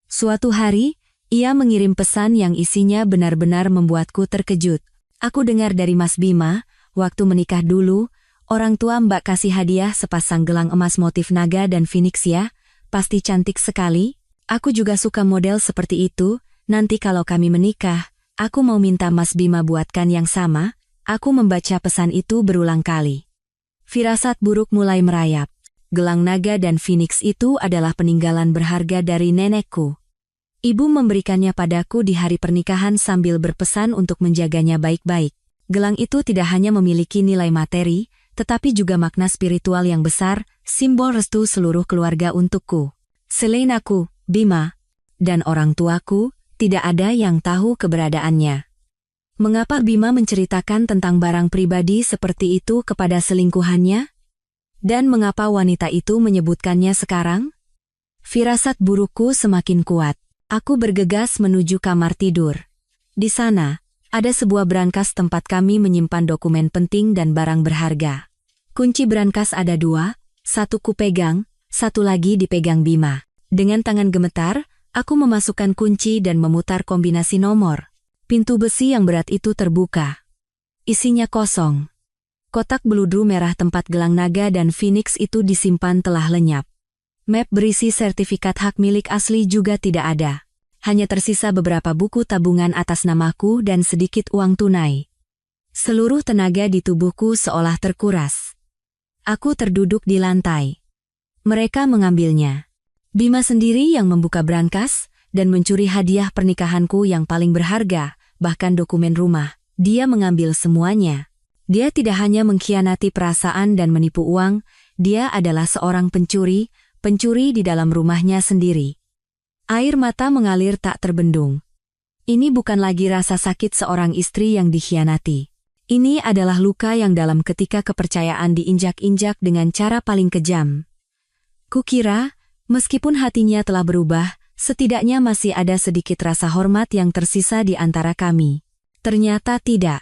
Suatu hari, ia mengirim pesan yang isinya benar-benar membuatku terkejut. Aku dengar dari Mas Bima, waktu menikah dulu, orang tua Mbak kasih hadiah sepasang gelang emas motif naga dan phoenix ya, pasti cantik sekali. Aku juga suka model seperti itu, nanti kalau kami menikah, aku mau minta Mas Bima buatkan yang sama. Aku membaca pesan itu berulang kali. Firasat buruk mulai merayap. Gelang naga dan phoenix itu adalah peninggalan berharga dari nenekku. Ibu memberikannya padaku di hari pernikahan sambil berpesan untuk menjaganya baik-baik. Gelang itu tidak hanya memiliki nilai materi, tetapi juga makna spiritual yang besar, simbol restu seluruh keluarga untukku. Selain aku, Bima, dan orang tuaku, tidak ada yang tahu keberadaannya. Mengapa Bima menceritakan tentang barang pribadi seperti itu kepada selingkuhannya? Dan mengapa wanita itu menyebutkannya sekarang? Firasat burukku semakin kuat. Aku bergegas menuju kamar tidur. Di sana, ada sebuah brankas tempat kami menyimpan dokumen penting dan barang berharga. Kunci brankas ada 2, satu kupegang, satu lagi dipegang Bima. Dengan tangan gemetar, aku memasukkan kunci dan memutar kombinasi nomor. Pintu besi yang berat itu terbuka. Isinya kosong. Kotak beludru merah tempat gelang naga dan phoenix itu disimpan telah lenyap. Map berisi sertifikat hak milik asli juga tidak ada. Hanya tersisa beberapa buku tabungan atas namaku dan sedikit uang tunai. Seluruh tenaga di tubuhku seolah terkuras. Aku terduduk di lantai. Mereka mengambilnya. Bima sendiri yang membuka brankas dan mencuri hadiah pernikahanku yang paling berharga, bahkan dokumen rumah. Dia mengambil semuanya. Dia tidak hanya mengkhianati perasaan dan menipu uang, dia adalah seorang pencuri di dalam rumahnya sendiri. Air mata mengalir tak terbendung. Ini bukan lagi rasa sakit seorang istri yang dikhianati. Ini adalah luka yang dalam ketika kepercayaan diinjak-injak dengan cara paling kejam. Kukira, meskipun hatinya telah berubah, setidaknya masih ada sedikit rasa hormat yang tersisa di antara kami. Ternyata tidak.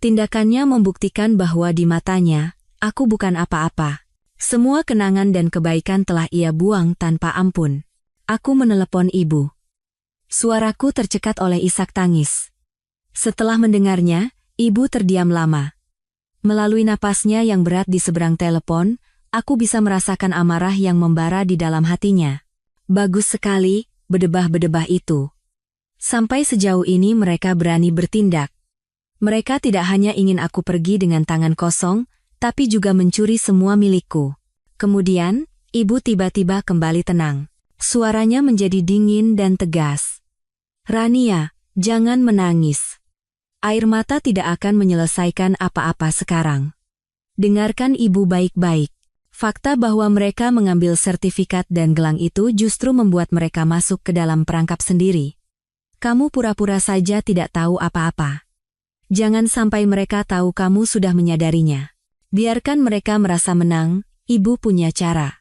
Tindakannya membuktikan bahwa di matanya, aku bukan apa-apa. Semua kenangan dan kebaikan telah ia buang tanpa ampun. Aku menelepon ibu. Suaraku tercekat oleh isak tangis. Setelah mendengarnya, ibu terdiam lama. Melalui napasnya yang berat di seberang telepon, aku bisa merasakan amarah yang membara di dalam hatinya. Bagus sekali, bedebah-bedebah itu. Sampai sejauh ini mereka berani bertindak. Mereka tidak hanya ingin aku pergi dengan tangan kosong, tapi juga mencuri semua milikku. Kemudian, ibu tiba-tiba kembali tenang. Suaranya menjadi dingin dan tegas. Rania, jangan menangis. Air mata tidak akan menyelesaikan apa-apa sekarang. Dengarkan ibu baik-baik. Fakta bahwa mereka mengambil sertifikat dan gelang itu justru membuat mereka masuk ke dalam perangkap sendiri. Kamu pura-pura saja tidak tahu apa-apa. Jangan sampai mereka tahu kamu sudah menyadarinya. Biarkan mereka merasa menang, ibu punya cara.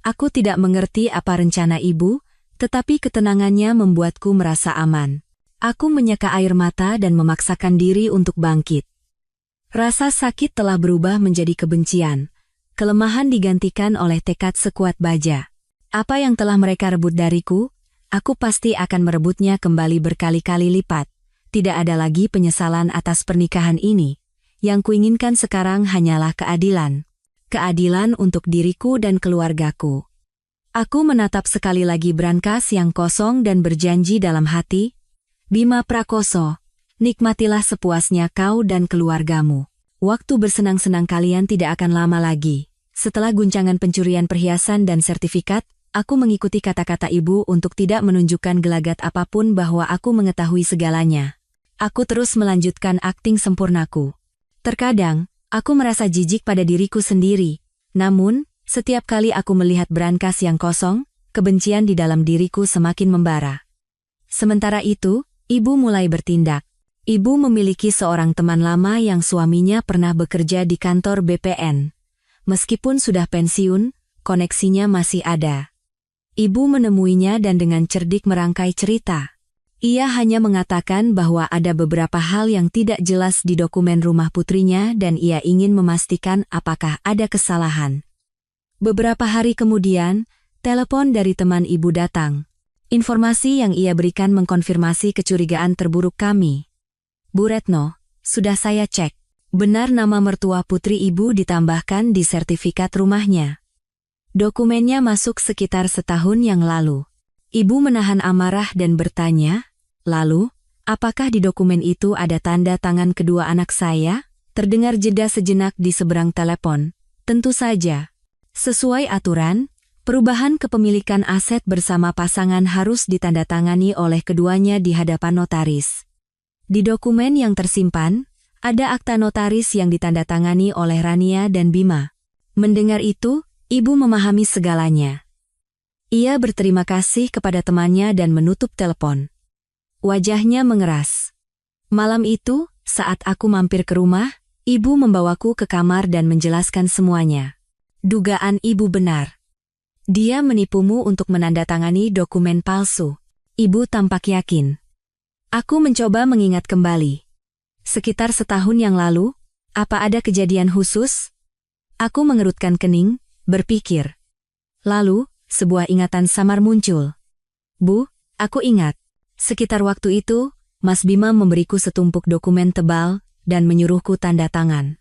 Aku tidak mengerti apa rencana ibu, tetapi ketenangannya membuatku merasa aman. Aku menyeka air mata dan memaksakan diri untuk bangkit. Rasa sakit telah berubah menjadi kebencian. Kelemahan digantikan oleh tekad sekuat baja. Apa yang telah mereka rebut dariku, aku pasti akan merebutnya kembali berkali-kali lipat. Tidak ada lagi penyesalan atas pernikahan ini. Yang kuinginkan sekarang hanyalah keadilan. Keadilan untuk diriku dan keluargaku. Aku menatap sekali lagi brankas yang kosong dan berjanji dalam hati, Bima Prakoso, nikmatilah sepuasnya kau dan keluargamu. Waktu bersenang-senang kalian tidak akan lama lagi. Setelah guncangan pencurian perhiasan dan sertifikat, aku mengikuti kata-kata ibu untuk tidak menunjukkan gelagat apapun bahwa aku mengetahui segalanya. Aku terus melanjutkan akting sempurnaku. Terkadang, aku merasa jijik pada diriku sendiri. Namun, setiap kali aku melihat brankas yang kosong, kebencian di dalam diriku semakin membara. Sementara itu, ibu mulai bertindak. Ibu memiliki seorang teman lama yang suaminya pernah bekerja di kantor BPN. Meskipun sudah pensiun, koneksinya masih ada. Ibu menemuinya dan dengan cerdik merangkai cerita. Ia hanya mengatakan bahwa ada beberapa hal yang tidak jelas di dokumen rumah putrinya dan ia ingin memastikan apakah ada kesalahan. Beberapa hari kemudian, telepon dari teman ibu datang. Informasi yang ia berikan mengkonfirmasi kecurigaan terburuk kami. Bu Retno, sudah saya cek. Benar nama mertua putri ibu ditambahkan di sertifikat rumahnya. Dokumennya masuk sekitar setahun yang lalu. Ibu menahan amarah dan bertanya, "Lalu, apakah di dokumen itu ada tanda tangan kedua anak saya?" Terdengar jeda sejenak di seberang telepon. Tentu saja. Sesuai aturan, perubahan kepemilikan aset bersama pasangan harus ditandatangani oleh keduanya di hadapan notaris. Di dokumen yang tersimpan, ada akta notaris yang ditandatangani oleh Rania dan Bima. Mendengar itu, ibu memahami segalanya. Ia berterima kasih kepada temannya dan menutup telepon. Wajahnya mengeras. Malam itu, saat aku mampir ke rumah, ibu membawaku ke kamar dan menjelaskan semuanya. Dugaan ibu benar. Dia menipumu untuk menandatangani dokumen palsu. Ibu tampak yakin. Aku mencoba mengingat kembali. Sekitar setahun yang lalu, apa ada kejadian khusus? Aku mengerutkan kening, berpikir. Lalu, sebuah ingatan samar muncul. Bu, aku ingat. Sekitar waktu itu, Mas Bima memberiku setumpuk dokumen tebal dan menyuruhku tanda tangan.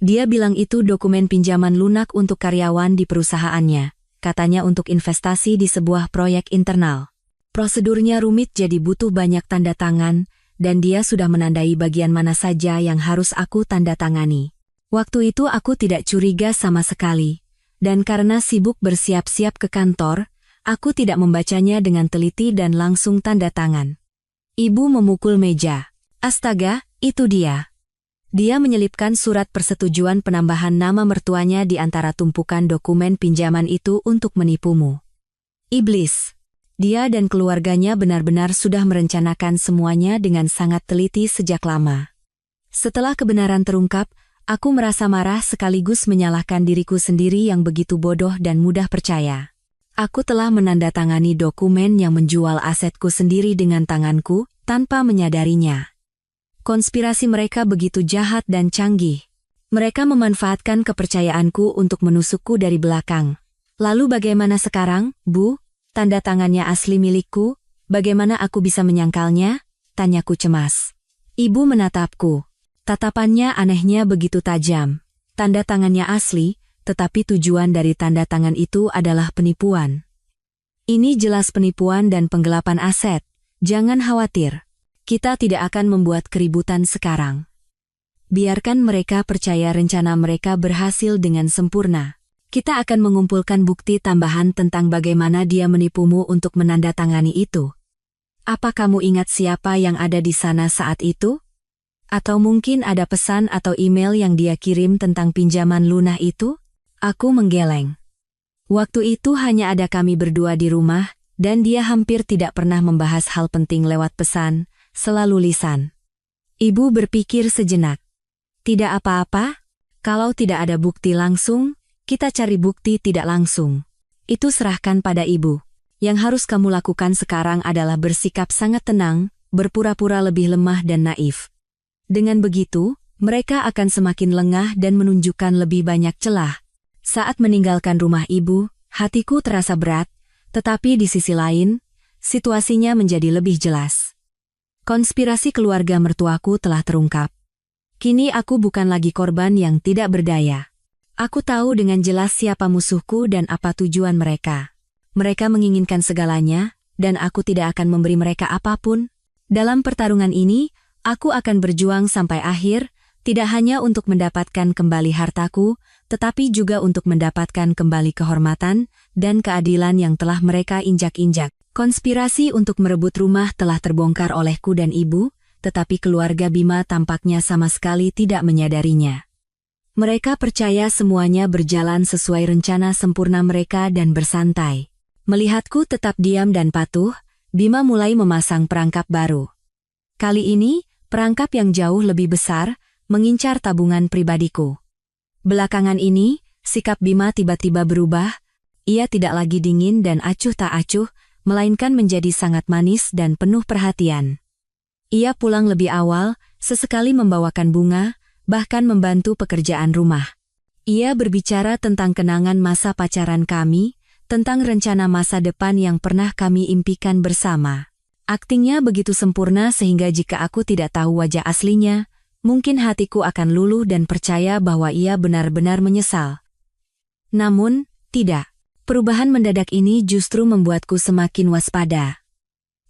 Dia bilang itu dokumen pinjaman lunak untuk karyawan di perusahaannya, katanya untuk investasi di sebuah proyek internal. Prosedurnya rumit jadi butuh banyak tanda tangan, dan dia sudah menandai bagian mana saja yang harus aku tanda tangani. Waktu itu aku tidak curiga sama sekali. Dan karena sibuk bersiap-siap ke kantor, aku tidak membacanya dengan teliti dan langsung tanda tangan. Ibu memukul meja. Astaga, itu dia. Dia menyelipkan surat persetujuan penambahan nama mertuanya di antara tumpukan dokumen pinjaman itu untuk menipumu. Iblis. Dia dan keluarganya benar-benar sudah merencanakan semuanya dengan sangat teliti sejak lama. Setelah kebenaran terungkap, aku merasa marah sekaligus menyalahkan diriku sendiri yang begitu bodoh dan mudah percaya. Aku telah menandatangani dokumen yang menjual asetku sendiri dengan tanganku, tanpa menyadarinya. Konspirasi mereka begitu jahat dan canggih. Mereka memanfaatkan kepercayaanku untuk menusukku dari belakang. Lalu bagaimana sekarang, Bu? Tanda tangannya asli milikku, bagaimana aku bisa menyangkalnya? Tanyaku cemas. Ibu menatapku. Tatapannya anehnya begitu tajam. Tanda tangannya asli, tetapi tujuan dari tanda tangan itu adalah penipuan. Ini jelas penipuan dan penggelapan aset. Jangan khawatir. Kita tidak akan membuat keributan sekarang. Biarkan mereka percaya rencana mereka berhasil dengan sempurna. Kita akan mengumpulkan bukti tambahan tentang bagaimana dia menipumu untuk menandatangani itu. Apa kamu ingat siapa yang ada di sana saat itu? Atau mungkin ada pesan atau email yang dia kirim tentang pinjaman lunak itu? Aku menggeleng. Waktu itu hanya ada kami berdua di rumah, dan dia hampir tidak pernah membahas hal penting lewat pesan, selalu lisan. Ibu berpikir sejenak. Tidak apa-apa, kalau tidak ada bukti langsung, kita cari bukti tidak langsung. Itu serahkan pada ibu. Yang harus kamu lakukan sekarang adalah bersikap sangat tenang, berpura-pura lebih lemah dan naif. Dengan begitu, mereka akan semakin lengah dan menunjukkan lebih banyak celah. Saat meninggalkan rumah ibu, hatiku terasa berat, tetapi di sisi lain, situasinya menjadi lebih jelas. Konspirasi keluarga mertuaku telah terungkap. Kini aku bukan lagi korban yang tidak berdaya. Aku tahu dengan jelas siapa musuhku dan apa tujuan mereka. Mereka menginginkan segalanya, dan aku tidak akan memberi mereka apapun. Dalam pertarungan ini, aku akan berjuang sampai akhir, tidak hanya untuk mendapatkan kembali hartaku, tetapi juga untuk mendapatkan kembali kehormatan dan keadilan yang telah mereka injak-injak. Konspirasi untuk merebut rumah telah terbongkar olehku dan ibu, tetapi keluarga Bima tampaknya sama sekali tidak menyadarinya. Mereka percaya semuanya berjalan sesuai rencana sempurna mereka dan bersantai. Melihatku tetap diam dan patuh, Bima mulai memasang perangkap baru. Kali ini, perangkap yang jauh lebih besar, mengincar tabungan pribadiku. Belakangan ini, sikap Bima tiba-tiba berubah. Ia tidak lagi dingin dan acuh tak acuh, melainkan menjadi sangat manis dan penuh perhatian. Ia pulang lebih awal, sesekali membawakan bunga, bahkan membantu pekerjaan rumah. Ia berbicara tentang kenangan masa pacaran kami, tentang rencana masa depan yang pernah kami impikan bersama. Aktingnya begitu sempurna sehingga jika aku tidak tahu wajah aslinya, mungkin hatiku akan luluh dan percaya bahwa ia benar-benar menyesal. Namun, tidak. Perubahan mendadak ini justru membuatku semakin waspada.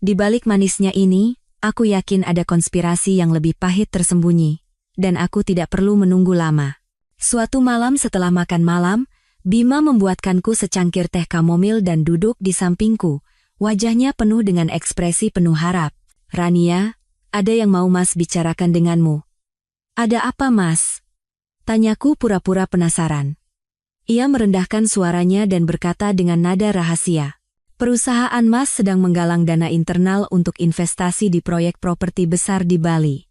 Di balik manisnya ini, aku yakin ada konspirasi yang lebih pahit tersembunyi, dan aku tidak perlu menunggu lama. Suatu malam setelah makan malam, Bima membuatkanku secangkir teh kamomil dan duduk di sampingku. Wajahnya penuh dengan ekspresi penuh harap. "Rania, ada yang mau Mas bicarakan denganmu." "Ada apa, Mas?" tanyaku pura-pura penasaran. Ia merendahkan suaranya dan berkata dengan nada rahasia. "Perusahaan Mas sedang menggalang dana internal untuk investasi di proyek properti besar di Bali.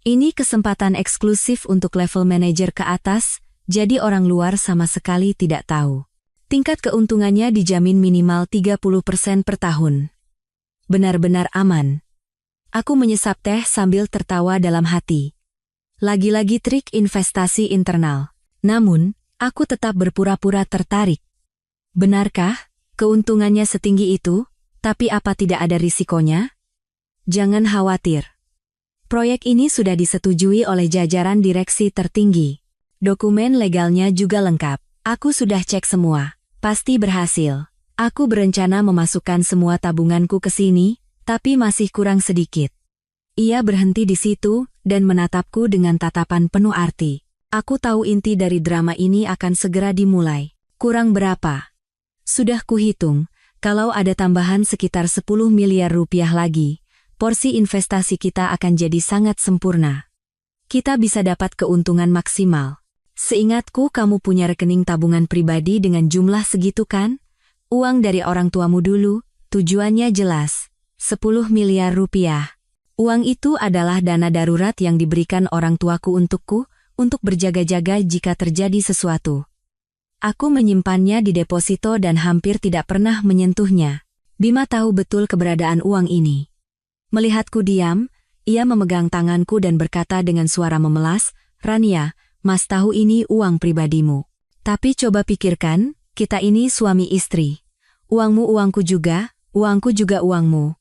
Ini kesempatan eksklusif untuk level manajer ke atas, jadi orang luar sama sekali tidak tahu. Tingkat keuntungannya dijamin minimal 30% per tahun. Benar-benar aman." Aku menyesap teh sambil tertawa dalam hati. Lagi-lagi trik investasi internal. Namun, aku tetap berpura-pura tertarik. "Benarkah keuntungannya setinggi itu, tapi apa tidak ada risikonya?" "Jangan khawatir. Proyek ini sudah disetujui oleh jajaran direksi tertinggi. Dokumen legalnya juga lengkap. Aku sudah cek semua. Pasti berhasil. Aku berencana memasukkan semua tabunganku ke sini, tapi masih kurang sedikit." Ia berhenti di situ dan menatapku dengan tatapan penuh arti. Aku tahu inti dari drama ini akan segera dimulai. "Kurang berapa?" "Sudah kuhitung, kalau ada tambahan sekitar 10 miliar rupiah lagi, porsi investasi kita akan jadi sangat sempurna. Kita bisa dapat keuntungan maksimal. Seingatku kamu punya rekening tabungan pribadi dengan jumlah segitu kan? Uang dari orang tuamu dulu, tujuannya jelas. 10 miliar rupiah. Uang itu adalah dana darurat yang diberikan orang tuaku untukku, untuk berjaga-jaga jika terjadi sesuatu. Aku menyimpannya di deposito dan hampir tidak pernah menyentuhnya." Bima tahu betul keberadaan uang ini. Melihatku diam, ia memegang tanganku dan berkata dengan suara memelas, "Rania, Mas tahu ini uang pribadimu. Tapi coba pikirkan, kita ini suami istri. Uangmu uangku juga, uangku juga uangmu.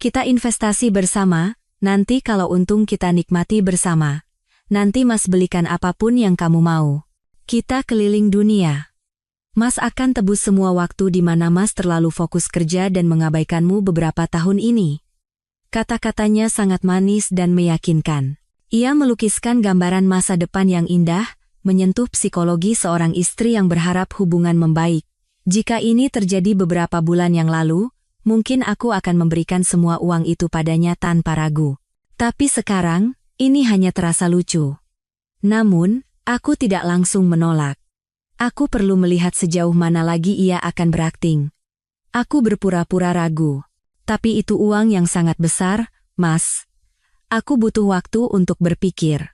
Kita investasi bersama, nanti kalau untung kita nikmati bersama. Nanti Mas belikan apapun yang kamu mau. Kita keliling dunia. Mas akan tebus semua waktu di mana Mas terlalu fokus kerja dan mengabaikanmu beberapa tahun ini." Kata-katanya sangat manis dan meyakinkan. Ia melukiskan gambaran masa depan yang indah, menyentuh psikologi seorang istri yang berharap hubungan membaik. Jika ini terjadi beberapa bulan yang lalu, mungkin aku akan memberikan semua uang itu padanya tanpa ragu. Tapi sekarang, ini hanya terasa lucu. Namun, aku tidak langsung menolak. Aku perlu melihat sejauh mana lagi ia akan berakting. Aku berpura-pura ragu. "Tapi itu uang yang sangat besar, Mas. Aku butuh waktu untuk berpikir."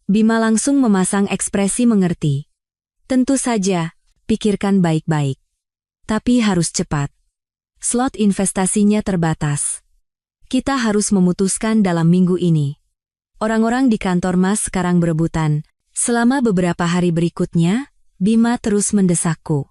Bima langsung memasang ekspresi mengerti. "Tentu saja, pikirkan baik-baik. Tapi harus cepat. Slot investasinya terbatas. Kita harus memutuskan dalam minggu ini." Orang-orang di kantor Mas sekarang berebutan. Selama beberapa hari berikutnya, Bima terus mendesakku.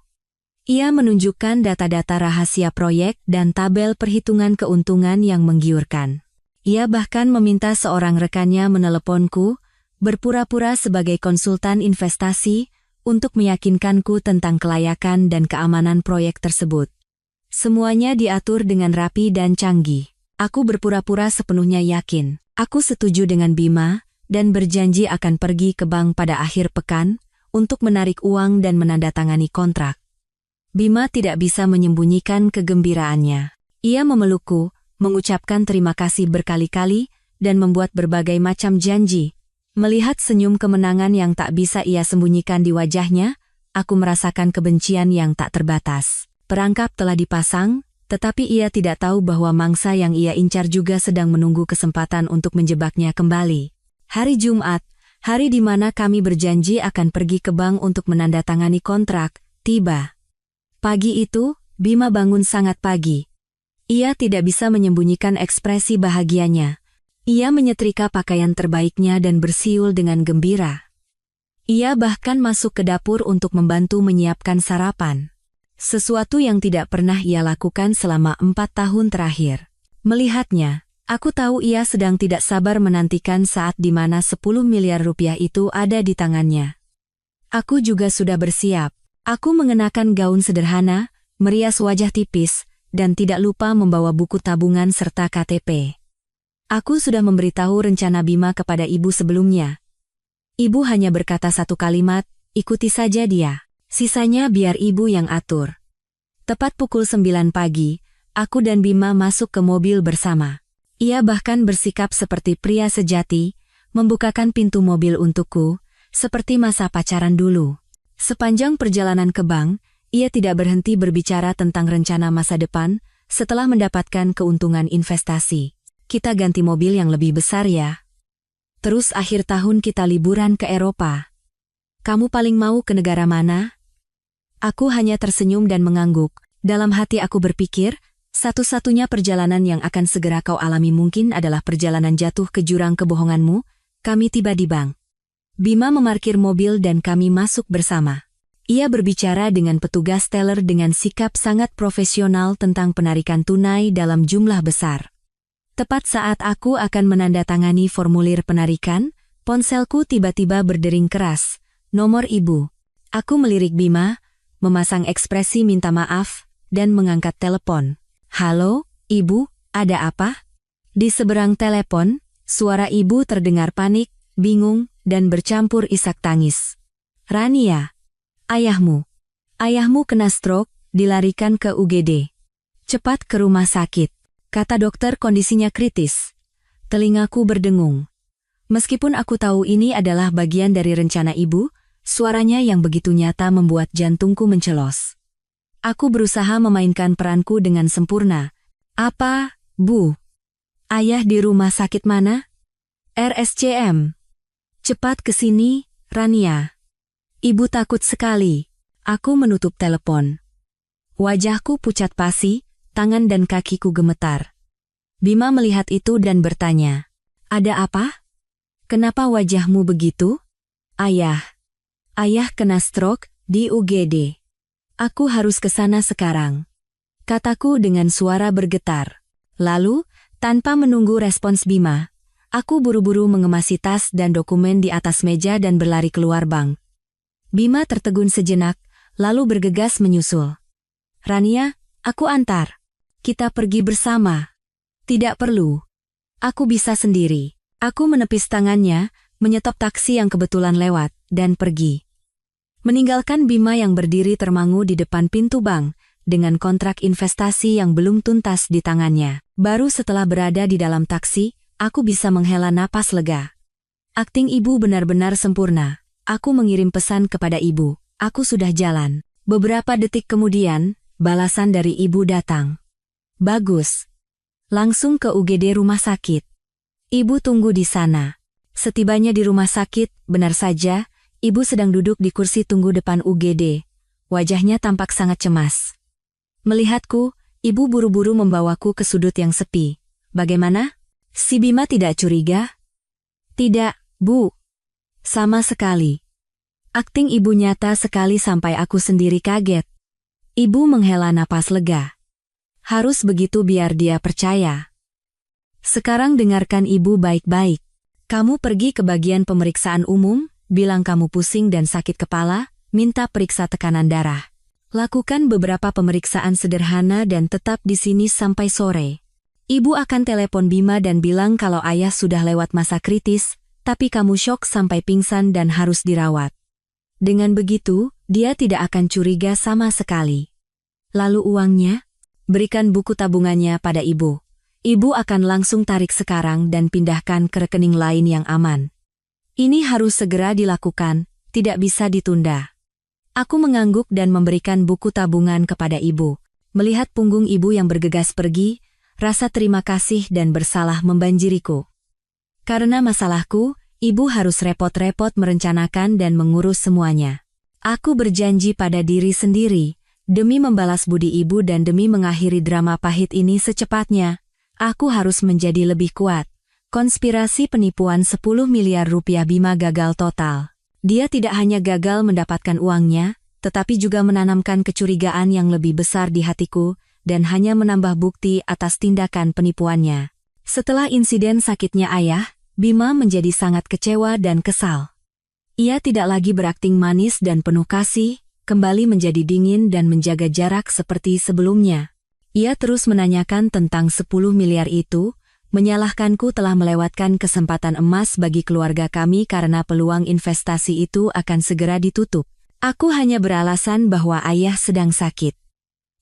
Ia menunjukkan data-data rahasia proyek dan tabel perhitungan keuntungan yang menggiurkan. Ia bahkan meminta seorang rekannya meneleponku, berpura-pura sebagai konsultan investasi, untuk meyakinkanku tentang kelayakan dan keamanan proyek tersebut. Semuanya diatur dengan rapi dan canggih. Aku berpura-pura sepenuhnya yakin. Aku setuju dengan Bima, dan berjanji akan pergi ke bank pada akhir pekan, untuk menarik uang dan menandatangani kontrak. Bima tidak bisa menyembunyikan kegembiraannya. Ia memelukku, mengucapkan terima kasih berkali-kali, dan membuat berbagai macam janji. Melihat senyum kemenangan yang tak bisa ia sembunyikan di wajahnya, aku merasakan kebencian yang tak terbatas. Perangkap telah dipasang, tetapi ia tidak tahu bahwa mangsa yang ia incar juga sedang menunggu kesempatan untuk menjebaknya kembali. Hari Jumat, hari di mana kami berjanji akan pergi ke bank untuk menandatangani kontrak, tiba. Pagi itu, Bima bangun sangat pagi. Ia tidak bisa menyembunyikan ekspresi bahagianya. Ia menyetrika pakaian terbaiknya dan bersiul dengan gembira. Ia bahkan masuk ke dapur untuk membantu menyiapkan sarapan. Sesuatu yang tidak pernah ia lakukan selama 4 tahun terakhir. Melihatnya, aku tahu ia sedang tidak sabar menantikan saat di mana 10 miliar rupiah itu ada di tangannya. Aku juga sudah bersiap. Aku mengenakan gaun sederhana, merias wajah tipis, dan tidak lupa membawa buku tabungan serta KTP. Aku sudah memberitahu rencana Bima kepada ibu sebelumnya. Ibu hanya berkata satu kalimat, ikuti saja dia. Sisanya biar ibu yang atur. Tepat pukul 9 pagi, aku dan Bima masuk ke mobil bersama. Ia bahkan bersikap seperti pria sejati, membukakan pintu mobil untukku, seperti masa pacaran dulu. Sepanjang perjalanan ke bank, ia tidak berhenti berbicara tentang rencana masa depan setelah mendapatkan keuntungan investasi. Kita ganti mobil yang lebih besar ya. Terus akhir tahun kita liburan ke Eropa. Kamu paling mau ke negara mana? Aku hanya tersenyum dan mengangguk. Dalam hati aku berpikir, satu-satunya perjalanan yang akan segera kau alami mungkin adalah perjalanan jatuh ke jurang kebohonganmu. Kami tiba di bank. Bima memarkir mobil dan kami masuk bersama. Ia berbicara dengan petugas teller dengan sikap sangat profesional tentang penarikan tunai dalam jumlah besar. Tepat saat aku akan menandatangani formulir penarikan, ponselku tiba-tiba berdering keras. Nomor ibu. Aku melirik Bima, memasang ekspresi minta maaf, dan mengangkat telepon. Halo, ibu, ada apa? Di seberang telepon, suara ibu terdengar panik, bingung, dan bercampur isak tangis. Rania. Ayahmu. Ayahmu kena stroke, dilarikan ke UGD. Cepat ke rumah sakit. Kata dokter kondisinya kritis. Telingaku berdengung. Meskipun aku tahu ini adalah bagian dari rencana ibu, suaranya yang begitu nyata membuat jantungku mencelos. Aku berusaha memainkan peranku dengan sempurna. Apa, Bu? Ayah di rumah sakit mana? RSCM. Cepat ke sini, Rania. Ibu takut sekali. Aku menutup telepon. Wajahku pucat pasi, tangan dan kakiku gemetar. Bima melihat itu dan bertanya, ada apa? Kenapa wajahmu begitu? Ayah. Ayah kena stroke di UGD. Aku harus ke sana sekarang. Kataku dengan suara bergetar. Lalu, tanpa menunggu respons Bima, aku buru-buru mengemasi tas dan dokumen di atas meja dan berlari keluar bank. Bima tertegun sejenak, lalu bergegas menyusul. Rania, aku antar. Kita pergi bersama. Tidak perlu. Aku bisa sendiri. Aku menepis tangannya, menyetop taksi yang kebetulan lewat, dan pergi. Meninggalkan Bima yang berdiri termangu di depan pintu bank, dengan kontrak investasi yang belum tuntas di tangannya. Baru setelah berada di dalam taksi, aku bisa menghela napas lega. Akting ibu benar-benar sempurna. Aku mengirim pesan kepada ibu, aku sudah jalan. Beberapa detik kemudian, balasan dari ibu datang. Bagus. Langsung ke UGD rumah sakit. Ibu tunggu di sana. Setibanya di rumah sakit, benar saja, ibu sedang duduk di kursi tunggu depan UGD. Wajahnya tampak sangat cemas. Melihatku, ibu buru-buru membawaku ke sudut yang sepi. Bagaimana? Si Bima tidak curiga? Tidak, Bu. Sama sekali. Akting ibu nyata sekali sampai aku sendiri kaget. Ibu menghela napas lega. Harus begitu biar dia percaya. Sekarang dengarkan ibu baik-baik. Kamu pergi ke bagian pemeriksaan umum, bilang kamu pusing dan sakit kepala, minta periksa tekanan darah. Lakukan beberapa pemeriksaan sederhana dan tetap di sini sampai sore. Ibu akan telepon Bima dan bilang kalau ayah sudah lewat masa kritis, tapi kamu syok sampai pingsan dan harus dirawat. Dengan begitu, dia tidak akan curiga sama sekali. Lalu uangnya? Berikan buku tabungannya pada ibu. Ibu akan langsung tarik sekarang dan pindahkan ke rekening lain yang aman. Ini harus segera dilakukan, tidak bisa ditunda. Aku mengangguk dan memberikan buku tabungan kepada ibu. Melihat punggung ibu yang bergegas pergi, rasa terima kasih dan bersalah membanjiriku. Karena masalahku, ibu harus repot-repot merencanakan dan mengurus semuanya. Aku berjanji pada diri sendiri, Demi membalas budi ibu dan demi mengakhiri drama pahit ini secepatnya, aku harus menjadi lebih kuat. Konspirasi penipuan 10 miliar rupiah Bima gagal total. Dia tidak hanya gagal mendapatkan uangnya, tetapi juga menanamkan kecurigaan yang lebih besar di hatiku dan hanya menambah bukti atas tindakan penipuannya. Setelah insiden sakitnya ayah, Bima menjadi sangat kecewa dan kesal. Ia tidak lagi berakting manis dan penuh kasih, kembali menjadi dingin dan menjaga jarak seperti sebelumnya. Ia terus menanyakan tentang 10 miliar itu, menyalahkanku telah melewatkan kesempatan emas bagi keluarga kami karena peluang investasi itu akan segera ditutup. Aku hanya beralasan bahwa ayah sedang sakit.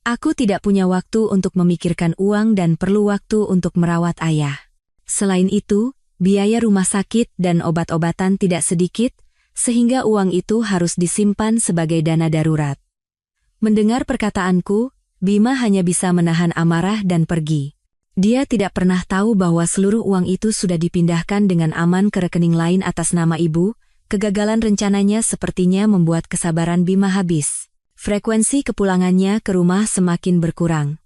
Aku tidak punya waktu untuk memikirkan uang dan perlu waktu untuk merawat ayah. Selain itu, biaya rumah sakit dan obat-obatan tidak sedikit, sehingga uang itu harus disimpan sebagai dana darurat. Mendengar perkataanku, Bima hanya bisa menahan amarah dan pergi. Dia tidak pernah tahu bahwa seluruh uang itu sudah dipindahkan dengan aman ke rekening lain atas nama ibu. Kegagalan rencananya sepertinya membuat kesabaran Bima habis. Frekuensi kepulangannya ke rumah semakin berkurang.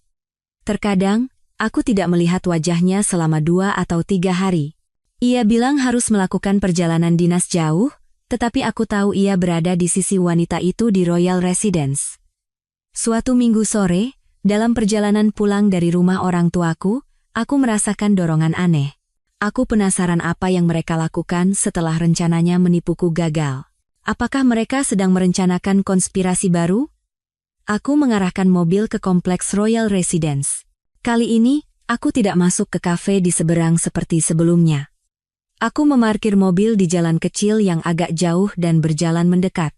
Terkadang, aku tidak melihat wajahnya selama 2 atau 3 hari. Ia bilang harus melakukan perjalanan dinas jauh, tetapi aku tahu ia berada di sisi wanita itu di Royal Residence. Suatu minggu sore, dalam perjalanan pulang dari rumah orang tuaku, aku merasakan dorongan aneh. Aku penasaran apa yang mereka lakukan setelah rencananya menipuku gagal. Apakah mereka sedang merencanakan konspirasi baru? Aku mengarahkan mobil ke kompleks Royal Residence. Kali ini, aku tidak masuk ke kafe di seberang seperti sebelumnya. Aku memarkir mobil di jalan kecil yang agak jauh dan berjalan mendekat.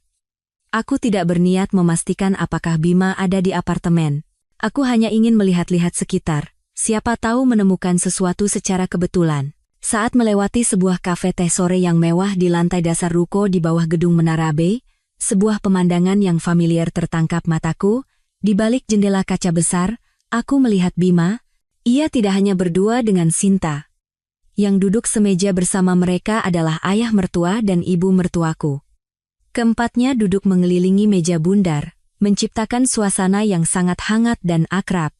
Aku tidak berniat memastikan apakah Bima ada di apartemen. Aku hanya ingin melihat-lihat sekitar. Siapa tahu menemukan sesuatu secara kebetulan. Saat melewati sebuah kafe teh sore yang mewah di lantai dasar ruko di bawah gedung Menara B, sebuah pemandangan yang familiar tertangkap mataku. Di balik jendela kaca besar, aku melihat Bima. Ia tidak hanya berdua dengan Sinta. Yang duduk semeja bersama mereka adalah ayah mertua dan ibu mertuaku. Keempatnya duduk mengelilingi meja bundar, menciptakan suasana yang sangat hangat dan akrab.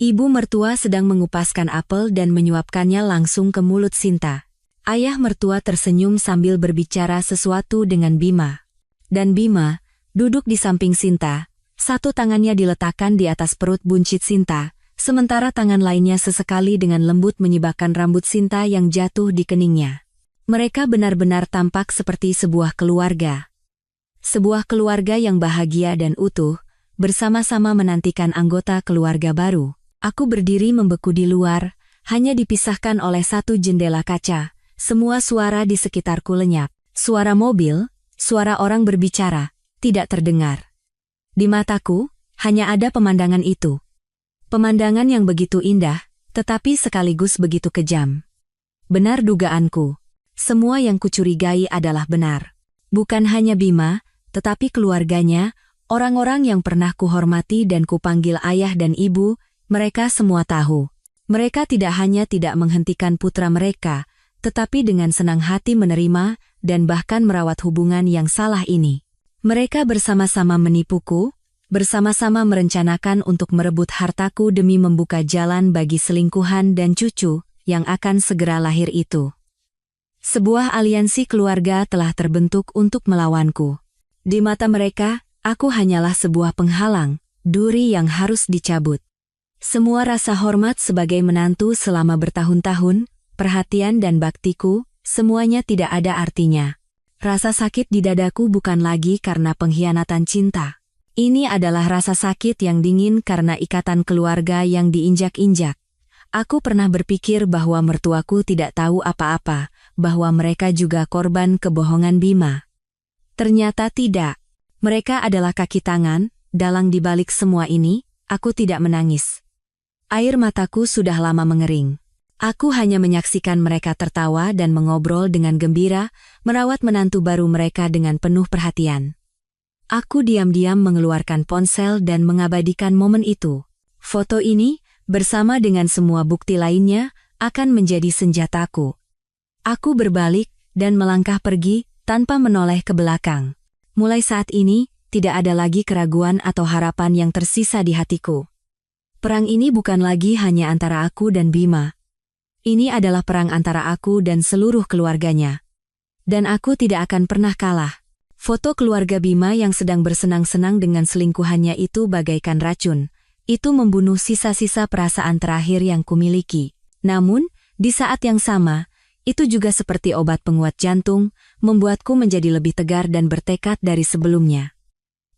Ibu mertua sedang mengupaskan apel dan menyuapkannya langsung ke mulut Sinta. Ayah mertua tersenyum sambil berbicara sesuatu dengan Bima. Dan Bima, duduk di samping Sinta, satu tangannya diletakkan di atas perut buncit Sinta, sementara tangan lainnya sesekali dengan lembut menyibakkan rambut Sinta yang jatuh di keningnya. Mereka benar-benar tampak seperti sebuah keluarga. Sebuah keluarga yang bahagia dan utuh, bersama-sama menantikan anggota keluarga baru. Aku berdiri membeku di luar, hanya dipisahkan oleh satu jendela kaca. Semua suara di sekitarku lenyap. Suara mobil, suara orang berbicara, tidak terdengar. Di mataku, hanya ada pemandangan itu. Pemandangan yang begitu indah, tetapi sekaligus begitu kejam. Benar dugaanku. Semua yang kucurigai adalah benar. Bukan hanya Bima, tetapi keluarganya, orang-orang yang pernah kuhormati dan kupanggil ayah dan ibu. Mereka semua tahu. Mereka tidak hanya tidak menghentikan putra mereka, tetapi dengan senang hati menerima dan bahkan merawat hubungan yang salah ini. Mereka bersama-sama menipuku, bersama-sama merencanakan untuk merebut hartaku demi membuka jalan bagi selingkuhan dan cucu yang akan segera lahir itu. Sebuah aliansi keluarga telah terbentuk untuk melawanku. Di mata mereka, aku hanyalah sebuah penghalang, duri yang harus dicabut. Semua rasa hormat sebagai menantu selama bertahun-tahun, perhatian dan baktiku, semuanya tidak ada artinya. Rasa sakit di dadaku bukan lagi karena pengkhianatan cinta. Ini adalah rasa sakit yang dingin karena ikatan keluarga yang diinjak-injak. Aku pernah berpikir bahwa mertuaku tidak tahu apa-apa, bahwa mereka juga korban kebohongan Bima. Ternyata tidak. Mereka adalah kaki tangan, dalang di balik semua ini. Aku tidak menangis. Air mataku sudah lama mengering. Aku hanya menyaksikan mereka tertawa dan mengobrol dengan gembira, merawat menantu baru mereka dengan penuh perhatian. Aku diam-diam mengeluarkan ponsel dan mengabadikan momen itu. Foto ini, bersama dengan semua bukti lainnya, akan menjadi senjataku. Aku berbalik dan melangkah pergi tanpa menoleh ke belakang. Mulai saat ini, tidak ada lagi keraguan atau harapan yang tersisa di hatiku. Perang ini bukan lagi hanya antara aku dan Bima. Ini adalah perang antara aku dan seluruh keluarganya. Dan aku tidak akan pernah kalah. Foto keluarga Bima yang sedang bersenang-senang dengan selingkuhannya itu bagaikan racun. Itu membunuh sisa-sisa perasaan terakhir yang kumiliki. Namun, di saat yang sama, itu juga seperti obat penguat jantung, membuatku menjadi lebih tegar dan bertekad dari sebelumnya.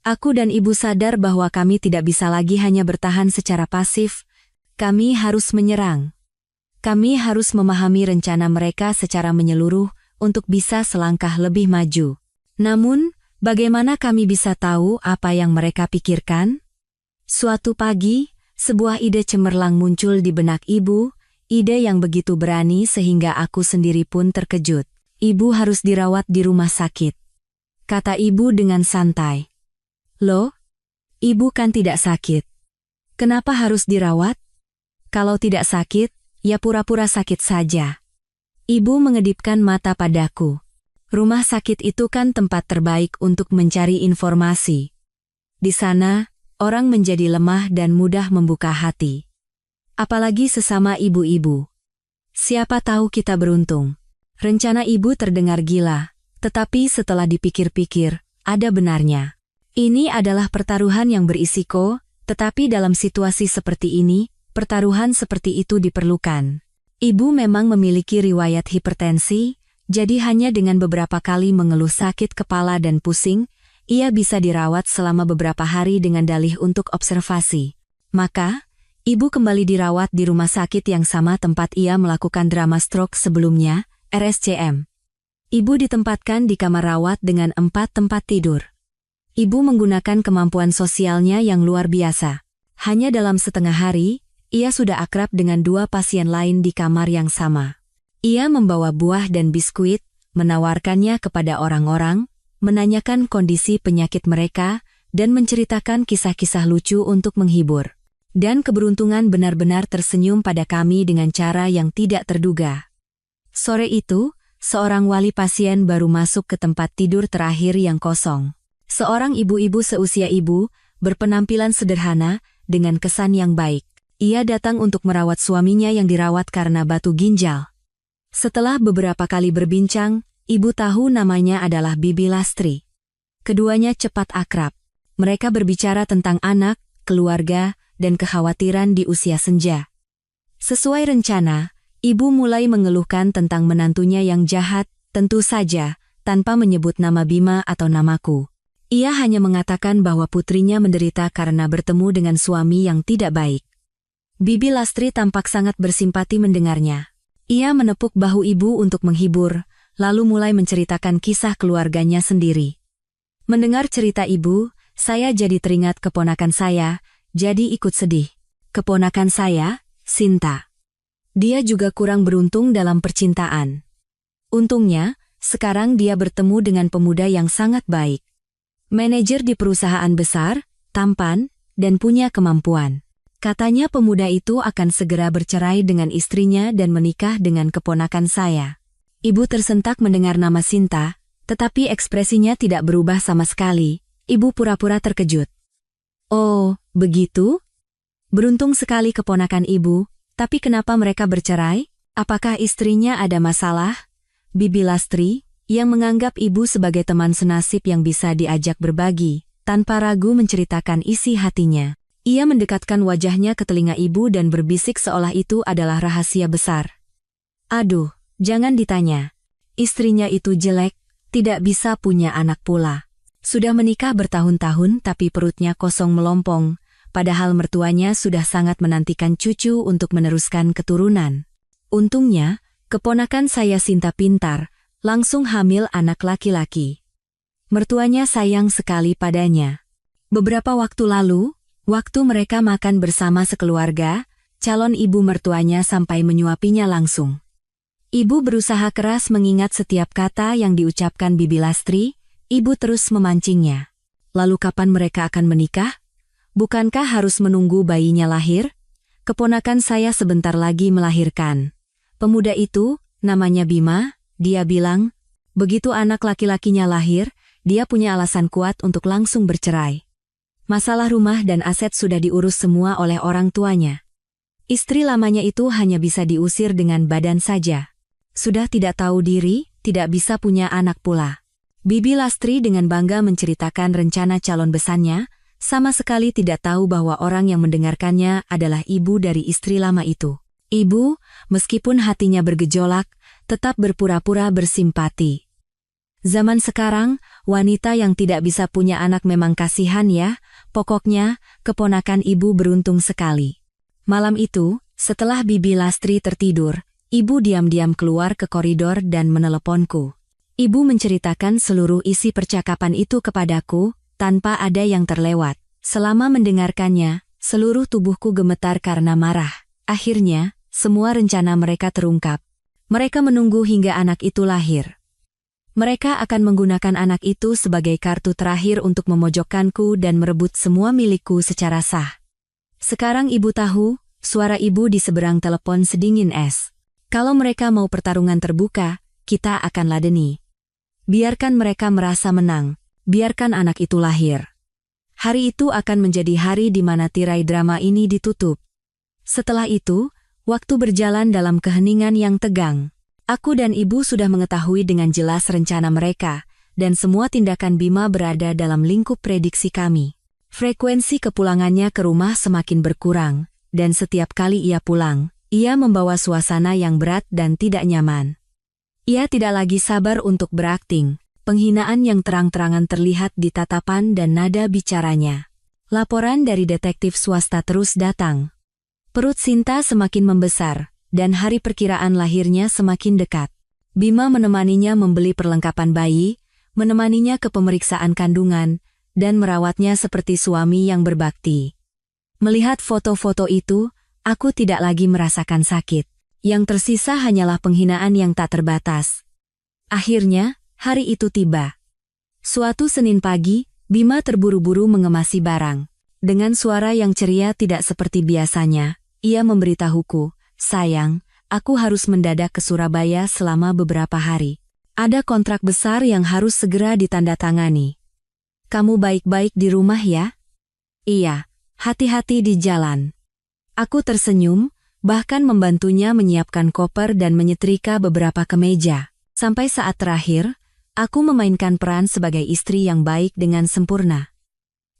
Aku dan ibu sadar bahwa kami tidak bisa lagi hanya bertahan secara pasif. Kami harus menyerang. Kami harus memahami rencana mereka secara menyeluruh untuk bisa selangkah lebih maju. Namun, bagaimana kami bisa tahu apa yang mereka pikirkan? Suatu pagi, sebuah ide cemerlang muncul di benak ibu, ide yang begitu berani sehingga aku sendiri pun terkejut. Ibu harus dirawat di rumah sakit, kata ibu dengan santai. Loh, ibu kan tidak sakit. Kenapa harus dirawat? Kalau tidak sakit, ya pura-pura sakit saja. Ibu mengedipkan mata padaku. Rumah sakit itu kan tempat terbaik untuk mencari informasi. Di sana, orang menjadi lemah dan mudah membuka hati. Apalagi sesama ibu-ibu. Siapa tahu kita beruntung. Rencana ibu terdengar gila, tetapi setelah dipikir-pikir, ada benarnya. Ini adalah pertaruhan yang berisiko, tetapi dalam situasi seperti ini, pertaruhan seperti itu diperlukan. Ibu memang memiliki riwayat hipertensi, jadi hanya dengan beberapa kali mengeluh sakit kepala dan pusing, ia bisa dirawat selama beberapa hari dengan dalih untuk observasi. Maka, ibu kembali dirawat di rumah sakit yang sama tempat ia melakukan drama stroke sebelumnya, RSCM. Ibu ditempatkan di kamar rawat dengan 4 tempat tidur. Ibu menggunakan kemampuan sosialnya yang luar biasa. Hanya dalam setengah hari, ia sudah akrab dengan 2 pasien lain di kamar yang sama. Ia membawa buah dan biskuit, menawarkannya kepada orang-orang, menanyakan kondisi penyakit mereka, dan menceritakan kisah-kisah lucu untuk menghibur. Dan keberuntungan benar-benar tersenyum pada kami dengan cara yang tidak terduga. Sore itu, seorang wali pasien baru masuk ke tempat tidur terakhir yang kosong. Seorang ibu-ibu seusia ibu, berpenampilan sederhana, dengan kesan yang baik. Ia datang untuk merawat suaminya yang dirawat karena batu ginjal. Setelah beberapa kali berbincang, ibu tahu namanya adalah Bibi Lastri. Keduanya cepat akrab. Mereka berbicara tentang anak, keluarga, dan kekhawatiran di usia senja. Sesuai rencana, ibu mulai mengeluhkan tentang menantunya yang jahat, tentu saja, tanpa menyebut nama Bima atau namaku. Ia hanya mengatakan bahwa putrinya menderita karena bertemu dengan suami yang tidak baik. Bibi Lastri tampak sangat bersimpati mendengarnya. Ia menepuk bahu ibu untuk menghibur, lalu mulai menceritakan kisah keluarganya sendiri. Mendengar cerita ibu, saya jadi teringat keponakan saya, jadi ikut sedih. Keponakan saya, Sinta. Dia juga kurang beruntung dalam percintaan. Untungnya, sekarang dia bertemu dengan pemuda yang sangat baik. Manajer di perusahaan besar, tampan, dan punya kemampuan. Katanya pemuda itu akan segera bercerai dengan istrinya dan menikah dengan keponakan saya. Ibu tersentak mendengar nama Sinta, tetapi ekspresinya tidak berubah sama sekali. Ibu pura-pura terkejut. Oh, begitu? Beruntung sekali keponakan ibu, tapi kenapa mereka bercerai? Apakah istrinya ada masalah? Bibi Lastri, yang menganggap ibu sebagai teman senasib yang bisa diajak berbagi, tanpa ragu menceritakan isi hatinya. Ia mendekatkan wajahnya ke telinga ibu dan berbisik seolah itu adalah rahasia besar. Aduh, jangan ditanya. Istrinya itu jelek, tidak bisa punya anak pula. Sudah menikah bertahun-tahun tapi perutnya kosong melompong, padahal mertuanya sudah sangat menantikan cucu untuk meneruskan keturunan. Untungnya, keponakan saya Sinta pintar, langsung hamil anak laki-laki. Mertuanya sayang sekali padanya. Beberapa waktu lalu, waktu mereka makan bersama sekeluarga, calon ibu mertuanya sampai menyuapinya langsung. Ibu berusaha keras mengingat setiap kata yang diucapkan Bibi Lastri, ibu terus memancingnya. Lalu kapan mereka akan menikah? Bukankah harus menunggu bayinya lahir? Keponakan saya sebentar lagi melahirkan. Pemuda itu, namanya Bima, dia bilang, begitu anak laki-lakinya lahir, dia punya alasan kuat untuk langsung bercerai. Masalah rumah dan aset sudah diurus semua oleh orang tuanya. Istri lamanya itu hanya bisa diusir dengan badan saja. Sudah tidak tahu diri, tidak bisa punya anak pula. Bibi Lastri dengan bangga menceritakan rencana calon besannya, sama sekali tidak tahu bahwa orang yang mendengarkannya adalah ibu dari istri lama itu. Ibu, meskipun hatinya bergejolak, tetap berpura-pura bersimpati. Zaman sekarang, wanita yang tidak bisa punya anak memang kasihan ya, pokoknya, keponakan ibu beruntung sekali. Malam itu, setelah Bibi Lastri tertidur, ibu diam-diam keluar ke koridor dan meneleponku. Ibu menceritakan seluruh isi percakapan itu kepadaku, tanpa ada yang terlewat. Selama mendengarkannya, seluruh tubuhku gemetar karena marah. Akhirnya, semua rencana mereka terungkap. Mereka menunggu hingga anak itu lahir. Mereka akan menggunakan anak itu sebagai kartu terakhir untuk memojokkanku dan merebut semua milikku secara sah. Sekarang ibu tahu, suara ibu di seberang telepon sedingin es. Kalau mereka mau pertarungan terbuka, kita akan ladeni. Biarkan mereka merasa menang, biarkan anak itu lahir. Hari itu akan menjadi hari di mana tirai drama ini ditutup. Setelah itu, waktu berjalan dalam keheningan yang tegang. Aku dan ibu sudah mengetahui dengan jelas rencana mereka, dan semua tindakan Bima berada dalam lingkup prediksi kami. Frekuensi kepulangannya ke rumah semakin berkurang, dan setiap kali ia pulang, ia membawa suasana yang berat dan tidak nyaman. Ia tidak lagi sabar untuk berakting, penghinaan yang terang-terangan terlihat di tatapan dan nada bicaranya. Laporan dari detektif swasta terus datang. Perut Sinta semakin membesar, dan hari perkiraan lahirnya semakin dekat. Bima menemaninya membeli perlengkapan bayi, menemaninya ke pemeriksaan kandungan, dan merawatnya seperti suami yang berbakti. Melihat foto-foto itu, aku tidak lagi merasakan sakit. Yang tersisa hanyalah penghinaan yang tak terbatas. Akhirnya, hari itu tiba. Suatu Senin pagi, Bima terburu-buru mengemasi barang. Dengan suara yang ceria tidak seperti biasanya, ia memberitahuku, "Sayang, aku harus mendadak ke Surabaya selama beberapa hari. Ada kontrak besar yang harus segera ditandatangani. Kamu baik-baik di rumah ya?" "Iya, hati-hati di jalan." Aku tersenyum, bahkan membantunya menyiapkan koper dan menyetrika beberapa kemeja. Sampai saat terakhir, aku memainkan peran sebagai istri yang baik dengan sempurna.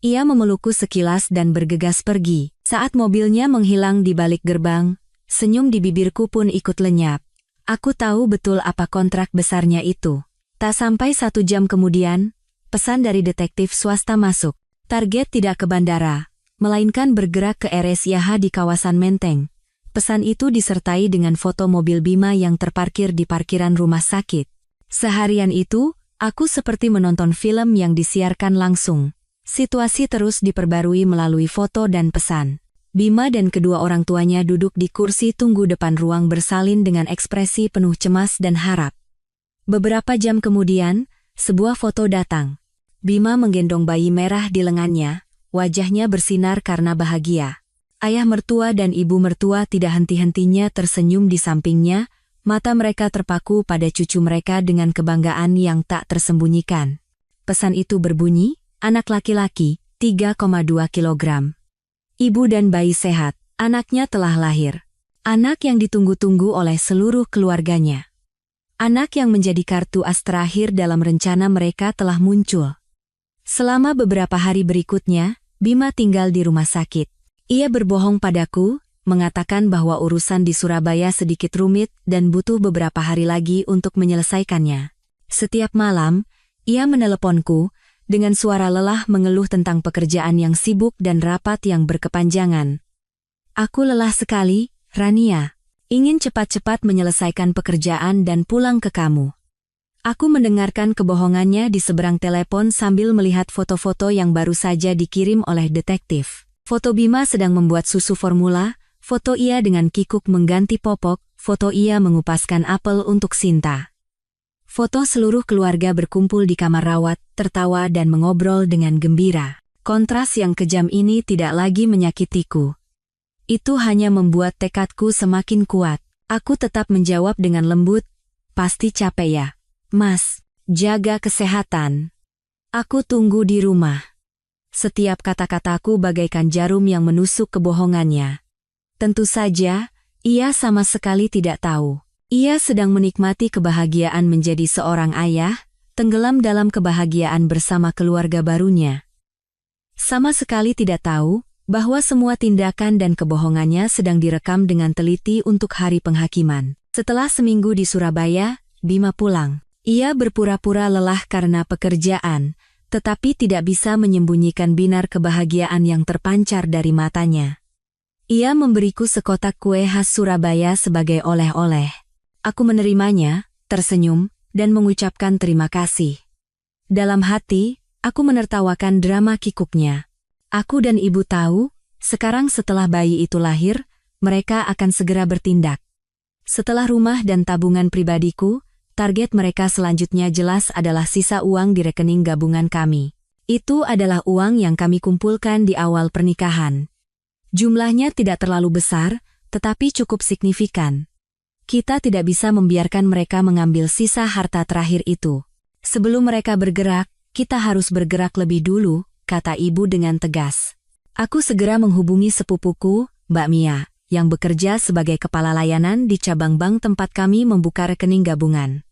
Ia memelukku sekilas dan bergegas pergi. Saat mobilnya menghilang di balik gerbang, senyum di bibirku pun ikut lenyap. Aku tahu betul apa kontrak besarnya itu. Tak sampai 1 jam kemudian, pesan dari detektif swasta masuk. Target tidak ke bandara, melainkan bergerak ke RS Yaha di kawasan Menteng. Pesan itu disertai dengan foto mobil Bima yang terparkir di parkiran rumah sakit. Seharian itu, aku seperti menonton film yang disiarkan langsung. Situasi terus diperbarui melalui foto dan pesan. Bima dan kedua orang tuanya duduk di kursi tunggu depan ruang bersalin dengan ekspresi penuh cemas dan harap. Beberapa jam kemudian, sebuah foto datang. Bima menggendong bayi merah di lengannya, wajahnya bersinar karena bahagia. Ayah mertua dan ibu mertua tidak henti-hentinya tersenyum di sampingnya, mata mereka terpaku pada cucu mereka dengan kebanggaan yang tak tersembunyikan. Pesan itu berbunyi, anak laki-laki, 3,2 kilogram. Ibu dan bayi sehat, anaknya telah lahir. Anak yang ditunggu-tunggu oleh seluruh keluarganya. Anak yang menjadi kartu as terakhir dalam rencana mereka telah muncul. Selama beberapa hari berikutnya, Bima tinggal di rumah sakit. Ia berbohong padaku, mengatakan bahwa urusan di Surabaya sedikit rumit dan butuh beberapa hari lagi untuk menyelesaikannya. Setiap malam, ia meneleponku, dengan suara lelah mengeluh tentang pekerjaan yang sibuk dan rapat yang berkepanjangan. "Aku lelah sekali, Rania. Ingin cepat-cepat menyelesaikan pekerjaan dan pulang ke kamu." Aku mendengarkan kebohongannya di seberang telepon sambil melihat foto-foto yang baru saja dikirim oleh detektif. Foto Bima sedang membuat susu formula, foto ia dengan kikuk mengganti popok, foto ia mengupaskan apel untuk Sinta. Foto seluruh keluarga berkumpul di kamar rawat, tertawa dan mengobrol dengan gembira. Kontras yang kejam ini tidak lagi menyakitiku. Itu hanya membuat tekadku semakin kuat. Aku tetap menjawab dengan lembut, "Pasti capek ya, Mas. Jaga kesehatan." Aku tunggu di rumah. Setiap kata-kataku bagaikan jarum yang menusuk kebohongannya. Tentu saja, ia sama sekali tidak tahu. Ia sedang menikmati kebahagiaan menjadi seorang ayah, tenggelam dalam kebahagiaan bersama keluarga barunya. Sama sekali tidak tahu bahwa semua tindakan dan kebohongannya sedang direkam dengan teliti untuk hari penghakiman. Setelah seminggu di Surabaya, Bima pulang. Ia berpura-pura lelah karena pekerjaan, tetapi tidak bisa menyembunyikan binar kebahagiaan yang terpancar dari matanya. Ia memberiku sekotak kue khas Surabaya sebagai oleh-oleh. Aku menerimanya, tersenyum, dan mengucapkan terima kasih. Dalam hati, aku menertawakan drama kikuknya. Aku dan ibu tahu, sekarang setelah bayi itu lahir, mereka akan segera bertindak. Setelah rumah dan tabungan pribadiku, target mereka selanjutnya jelas adalah sisa uang di rekening gabungan kami. Itu adalah uang yang kami kumpulkan di awal pernikahan. Jumlahnya tidak terlalu besar, tetapi cukup signifikan. Kita tidak bisa membiarkan mereka mengambil sisa harta terakhir itu. Sebelum mereka bergerak, kita harus bergerak lebih dulu, kata ibu dengan tegas. Aku segera menghubungi sepupuku, Mbak Mia, yang bekerja sebagai kepala layanan di cabang bank tempat kami membuka rekening gabungan.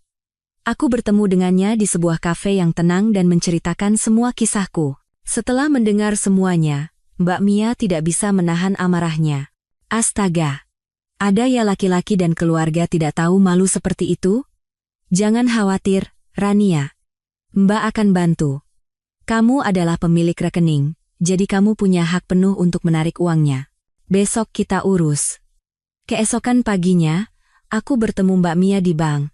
Aku bertemu dengannya di sebuah kafe yang tenang dan menceritakan semua kisahku. Setelah mendengar semuanya, Mbak Mia tidak bisa menahan amarahnya. Astaga! Ada ya laki-laki dan keluarga tidak tahu malu seperti itu? Jangan khawatir, Rania. Mbak akan bantu. Kamu adalah pemilik rekening, jadi kamu punya hak penuh untuk menarik uangnya. Besok kita urus. Keesokan paginya, aku bertemu Mbak Mia di bank.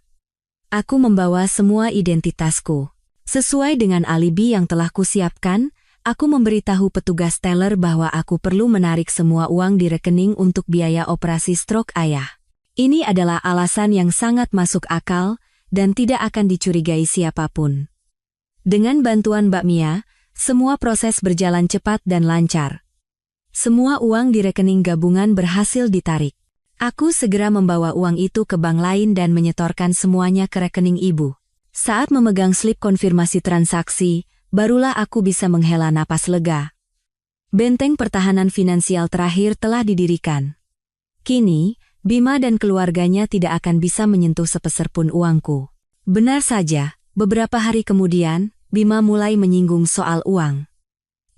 Aku membawa semua identitasku. Sesuai dengan alibi yang telah kusiapkan, aku memberitahu petugas teller bahwa aku perlu menarik semua uang di rekening untuk biaya operasi stroke ayah. Ini adalah alasan yang sangat masuk akal dan tidak akan dicurigai siapapun. Dengan bantuan Mbak Mia, semua proses berjalan cepat dan lancar. Semua uang di rekening gabungan berhasil ditarik. Aku segera membawa uang itu ke bank lain dan menyetorkan semuanya ke rekening ibu. Saat memegang slip konfirmasi transaksi, barulah aku bisa menghela napas lega. Benteng pertahanan finansial terakhir telah didirikan. Kini, Bima dan keluarganya tidak akan bisa menyentuh sepeser pun uangku. Benar saja, beberapa hari kemudian, Bima mulai menyinggung soal uang.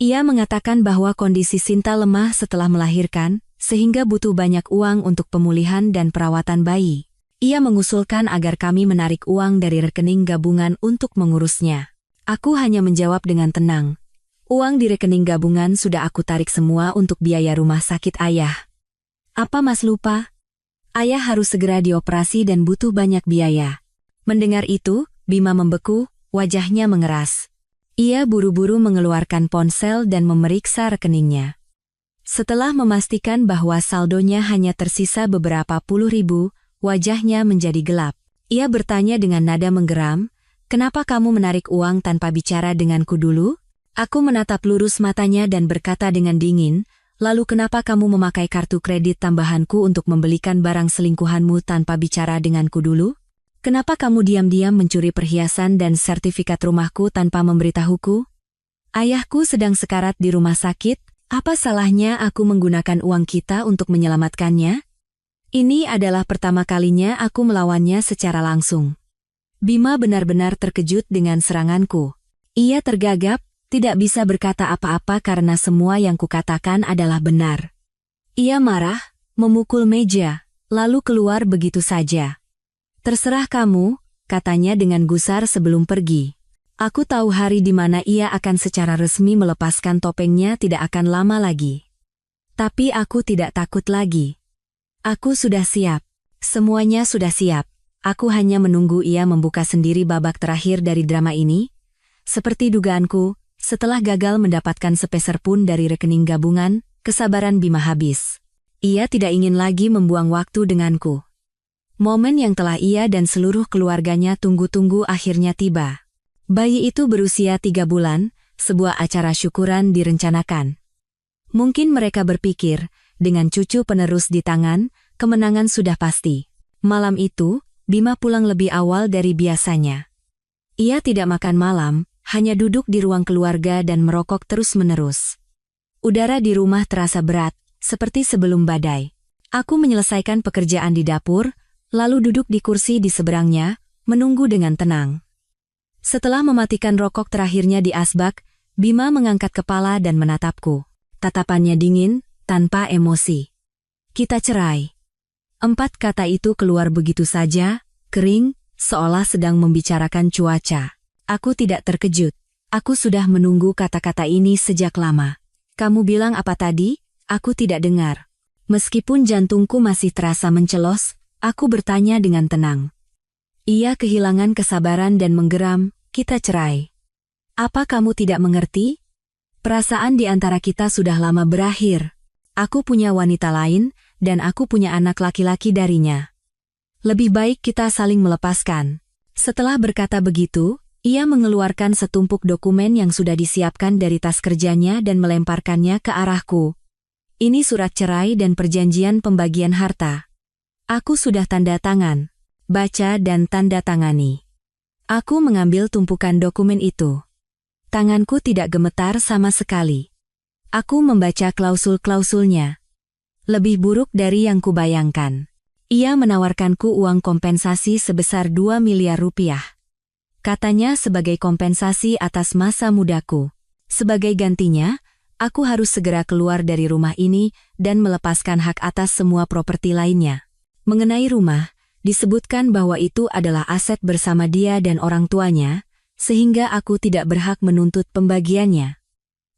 Ia mengatakan bahwa kondisi Sinta lemah setelah melahirkan, sehingga butuh banyak uang untuk pemulihan dan perawatan bayi. Ia mengusulkan agar kami menarik uang dari rekening gabungan untuk mengurusnya. Aku hanya menjawab dengan tenang. Uang di rekening gabungan sudah aku tarik semua untuk biaya rumah sakit ayah. Apa Mas lupa? Ayah harus segera dioperasi dan butuh banyak biaya. Mendengar itu, Bima membeku, wajahnya mengeras. Ia buru-buru mengeluarkan ponsel dan memeriksa rekeningnya. Setelah memastikan bahwa saldonya hanya tersisa beberapa puluh ribu, wajahnya menjadi gelap. Ia bertanya dengan nada menggeram, "Kenapa kamu menarik uang tanpa bicara denganku dulu?" Aku menatap lurus matanya dan berkata dengan dingin, "Lalu kenapa kamu memakai kartu kredit tambahanku untuk membelikan barang selingkuhanmu tanpa bicara denganku dulu? Kenapa kamu diam-diam mencuri perhiasan dan sertifikat rumahku tanpa memberitahuku? Ayahku sedang sekarat di rumah sakit. Apa salahnya aku menggunakan uang kita untuk menyelamatkannya? Ini adalah pertama kalinya aku melawannya secara langsung." Bima benar-benar terkejut dengan seranganku. Ia tergagap, tidak bisa berkata apa-apa karena semua yang kukatakan adalah benar. Ia marah, memukul meja, lalu keluar begitu saja. "Terserah kamu," katanya dengan gusar sebelum pergi. Aku tahu hari di mana ia akan secara resmi melepaskan topengnya tidak akan lama lagi. Tapi aku tidak takut lagi. Aku sudah siap. Semuanya sudah siap. Aku hanya menunggu ia membuka sendiri babak terakhir dari drama ini. Seperti dugaanku, setelah gagal mendapatkan sepeser pun dari rekening gabungan, kesabaran Bima habis. Ia tidak ingin lagi membuang waktu denganku. Momen yang telah ia dan seluruh keluarganya tunggu-tunggu akhirnya tiba. Bayi itu berusia 3 bulan, sebuah acara syukuran direncanakan. Mungkin mereka berpikir, dengan cucu penerus di tangan, kemenangan sudah pasti. Malam itu, Bima pulang lebih awal dari biasanya. Ia tidak makan malam, hanya duduk di ruang keluarga dan merokok terus-menerus. Udara di rumah terasa berat, seperti sebelum badai. Aku menyelesaikan pekerjaan di dapur, lalu duduk di kursi di seberangnya, menunggu dengan tenang. Setelah mematikan rokok terakhirnya di asbak, Bima mengangkat kepala dan menatapku. Tatapannya dingin, tanpa emosi. Kita cerai. 4 kata itu keluar begitu saja, kering, seolah sedang membicarakan cuaca. Aku tidak terkejut. Aku sudah menunggu kata-kata ini sejak lama. Kamu bilang apa tadi? Aku tidak dengar. Meskipun jantungku masih terasa mencelos, aku bertanya dengan tenang. Ia kehilangan kesabaran dan menggeram, kita cerai. Apa kamu tidak mengerti? Perasaan di antara kita sudah lama berakhir. Aku punya wanita lain, dan aku punya anak laki-laki darinya. Lebih baik kita saling melepaskan. Setelah berkata begitu, ia mengeluarkan setumpuk dokumen yang sudah disiapkan dari tas kerjanya dan melemparkannya ke arahku. Ini surat cerai dan perjanjian pembagian harta. Aku sudah tanda tangan. Baca dan tanda tangani. Aku mengambil tumpukan dokumen itu. Tanganku tidak gemetar sama sekali. Aku membaca klausul-klausulnya. Lebih buruk dari yang kubayangkan. Ia menawarkanku uang kompensasi sebesar 2 miliar rupiah. Katanya sebagai kompensasi atas masa mudaku. Sebagai gantinya, aku harus segera keluar dari rumah ini dan melepaskan hak atas semua properti lainnya. Mengenai rumah, disebutkan bahwa itu adalah aset bersama dia dan orang tuanya, sehingga aku tidak berhak menuntut pembagiannya.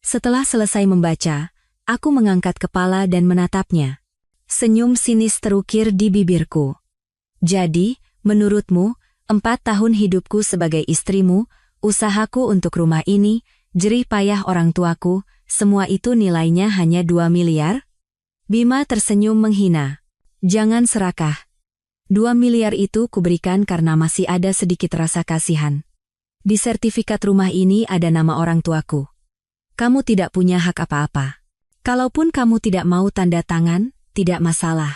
Setelah selesai membaca, aku mengangkat kepala dan menatapnya. Senyum sinis terukir di bibirku. Jadi, menurutmu, 4 tahun hidupku sebagai istrimu, usahaku untuk rumah ini, jerih payah orang tuaku, semua itu nilainya hanya 2 miliar? Bima tersenyum menghina. Jangan serakah. 2 miliar itu kuberikan karena masih ada sedikit rasa kasihan. Di sertifikat rumah ini ada nama orang tuaku. Kamu tidak punya hak apa-apa. Kalaupun kamu tidak mau tanda tangan, tidak masalah.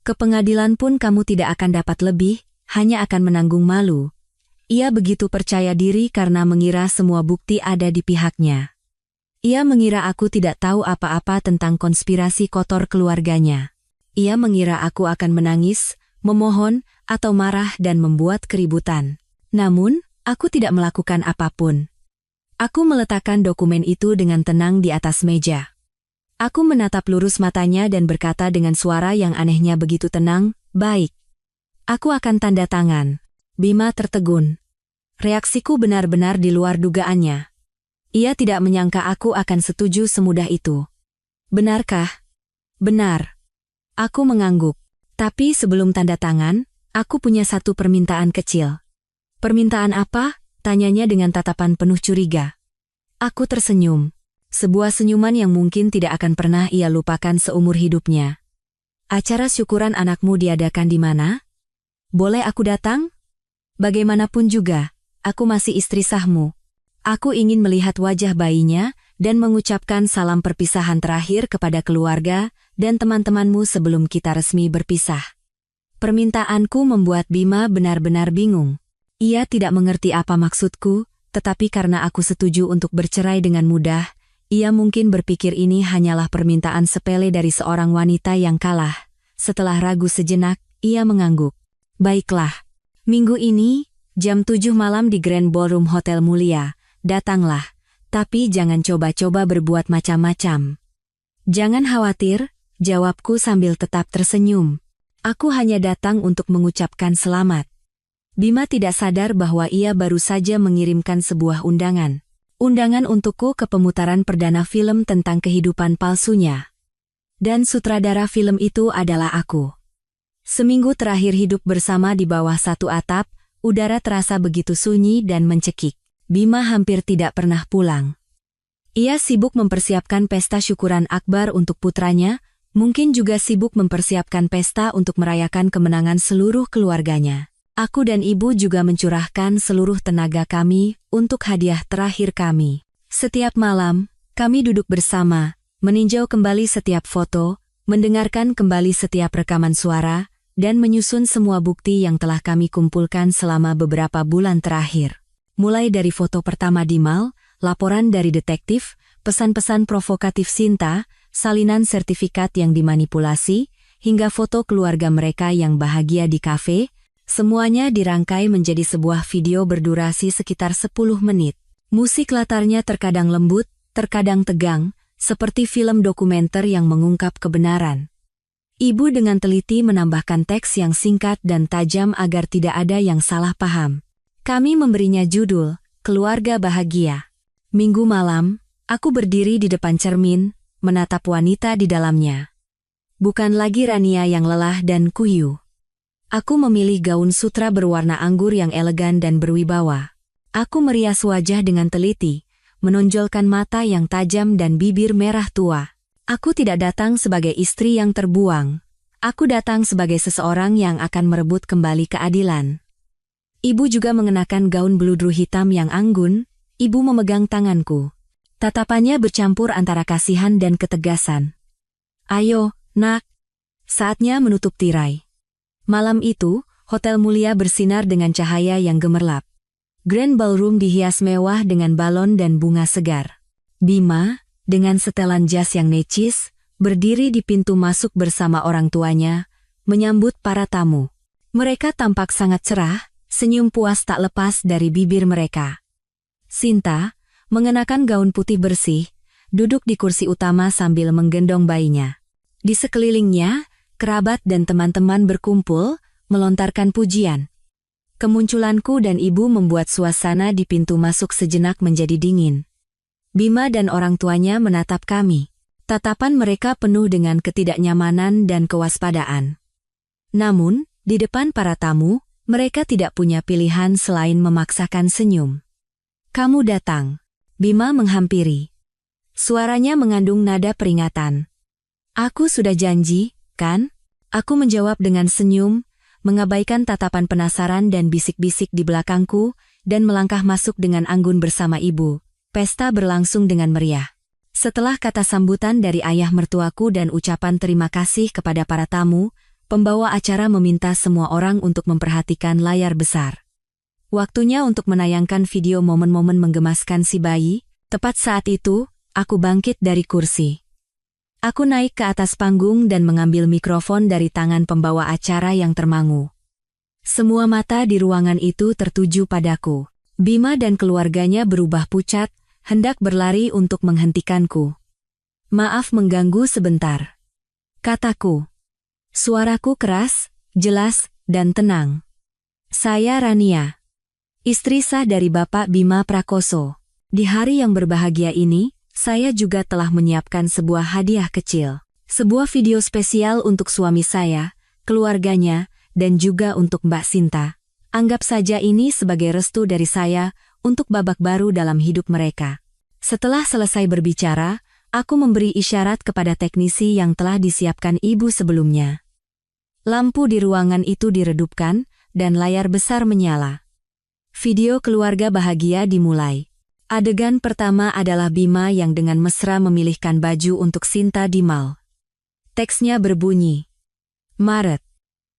Ke pengadilan pun kamu tidak akan dapat lebih, hanya akan menanggung malu. Ia begitu percaya diri karena mengira semua bukti ada di pihaknya. Ia mengira aku tidak tahu apa-apa tentang konspirasi kotor keluarganya. Ia mengira aku akan menangis, memohon, atau marah dan membuat keributan. Namun, aku tidak melakukan apapun. Aku meletakkan dokumen itu dengan tenang di atas meja. Aku menatap lurus matanya dan berkata dengan suara yang anehnya begitu tenang, baik. Aku akan tanda tangan. Bima tertegun. Reaksiku benar-benar di luar dugaannya. Ia tidak menyangka aku akan setuju semudah itu. Benarkah? Benar. Aku mengangguk. Tapi sebelum tanda tangan, aku punya satu permintaan kecil. Permintaan apa? Tanyanya dengan tatapan penuh curiga. Aku tersenyum. Sebuah senyuman yang mungkin tidak akan pernah ia lupakan seumur hidupnya. Acara syukuran anakmu diadakan di mana? Boleh aku datang? Bagaimanapun juga, aku masih istri sahmu. Aku ingin melihat wajah bayinya dan mengucapkan salam perpisahan terakhir kepada keluarga dan teman-temanmu sebelum kita resmi berpisah. Permintaanku membuat Bima benar-benar bingung. Ia tidak mengerti apa maksudku, tetapi karena aku setuju untuk bercerai dengan mudah, ia mungkin berpikir ini hanyalah permintaan sepele dari seorang wanita yang kalah. Setelah ragu sejenak, ia mengangguk. Baiklah. Minggu ini, jam 7 malam di Grand Ballroom Hotel Mulia, datanglah. Tapi jangan coba-coba berbuat macam-macam. Jangan khawatir, jawabku sambil tetap tersenyum. Aku hanya datang untuk mengucapkan selamat. Bima tidak sadar bahwa ia baru saja mengirimkan sebuah undangan. Undangan untukku ke pemutaran perdana film tentang kehidupan palsunya. Dan sutradara film itu adalah aku. Seminggu terakhir hidup bersama di bawah satu atap, udara terasa begitu sunyi dan mencekik. Bima hampir tidak pernah pulang. Ia sibuk mempersiapkan pesta syukuran akbar untuk putranya, mungkin juga sibuk mempersiapkan pesta untuk merayakan kemenangan seluruh keluarganya. Aku dan ibu juga mencurahkan seluruh tenaga kami untuk hadiah terakhir kami. Setiap malam, kami duduk bersama, meninjau kembali setiap foto, mendengarkan kembali setiap rekaman suara, dan menyusun semua bukti yang telah kami kumpulkan selama beberapa bulan terakhir. Mulai dari foto pertama di mall, laporan dari detektif, pesan-pesan provokatif Sinta, salinan sertifikat yang dimanipulasi, hingga foto keluarga mereka yang bahagia di kafe, semuanya dirangkai menjadi sebuah video berdurasi sekitar 10 menit. Musik latarnya terkadang lembut, terkadang tegang, seperti film dokumenter yang mengungkap kebenaran. Ibu dengan teliti menambahkan teks yang singkat dan tajam agar tidak ada yang salah paham. Kami memberinya judul, Keluarga Bahagia. Minggu malam, aku berdiri di depan cermin, menatap wanita di dalamnya. Bukan lagi Rania yang lelah dan kuyu. Aku memilih gaun sutra berwarna anggur yang elegan dan berwibawa. Aku merias wajah dengan teliti, menonjolkan mata yang tajam dan bibir merah tua. Aku tidak datang sebagai istri yang terbuang. Aku datang sebagai seseorang yang akan merebut kembali keadilan. Ibu juga mengenakan gaun bludru hitam yang anggun. Ibu memegang tanganku. Tatapannya bercampur antara kasihan dan ketegasan. Ayo, nak. Saatnya menutup tirai. Malam itu, hotel mulia bersinar dengan cahaya yang gemerlap. Grand Ballroom dihias mewah dengan balon dan bunga segar. Bima, dengan setelan jas yang necis, berdiri di pintu masuk bersama orang tuanya, menyambut para tamu. Mereka tampak sangat cerah, senyum puas tak lepas dari bibir mereka. Sinta, mengenakan gaun putih bersih, duduk di kursi utama sambil menggendong bayinya. Di sekelilingnya, kerabat dan teman-teman berkumpul, melontarkan pujian. Kemunculanku dan ibu membuat suasana di pintu masuk sejenak menjadi dingin. Bima dan orang tuanya menatap kami. Tatapan mereka penuh dengan ketidaknyamanan dan kewaspadaan. Namun, di depan para tamu, mereka tidak punya pilihan selain memaksakan senyum. Kamu datang. Bima menghampiri. Suaranya mengandung nada peringatan. Aku sudah janji, kan? Aku menjawab dengan senyum, mengabaikan tatapan penasaran dan bisik-bisik di belakangku, dan melangkah masuk dengan anggun bersama ibu. Pesta berlangsung dengan meriah. Setelah kata sambutan dari ayah mertuaku dan ucapan terima kasih kepada para tamu, pembawa acara meminta semua orang untuk memperhatikan layar besar. Waktunya untuk menayangkan video momen-momen menggemaskan si bayi. Tepat saat itu, aku bangkit dari kursi. Aku naik ke atas panggung dan mengambil mikrofon dari tangan pembawa acara yang termangu. Semua mata di ruangan itu tertuju padaku. Bima dan keluarganya berubah pucat, hendak berlari untuk menghentikanku. Maaf mengganggu sebentar, kataku. Suaraku keras, jelas, dan tenang. Saya Rania, istri sah dari Bapak Bima Prakoso. Di hari yang berbahagia ini, saya juga telah menyiapkan sebuah hadiah kecil. Sebuah video spesial untuk suami saya, keluarganya, dan juga untuk Mbak Sinta. Anggap saja ini sebagai restu dari saya untuk babak baru dalam hidup mereka. Setelah selesai berbicara, aku memberi isyarat kepada teknisi yang telah disiapkan ibu sebelumnya. Lampu di ruangan itu diredupkan, dan layar besar menyala. Video keluarga bahagia dimulai. Adegan pertama adalah Bima yang dengan mesra memilihkan baju untuk Sinta di mall. Teksnya berbunyi, Maret.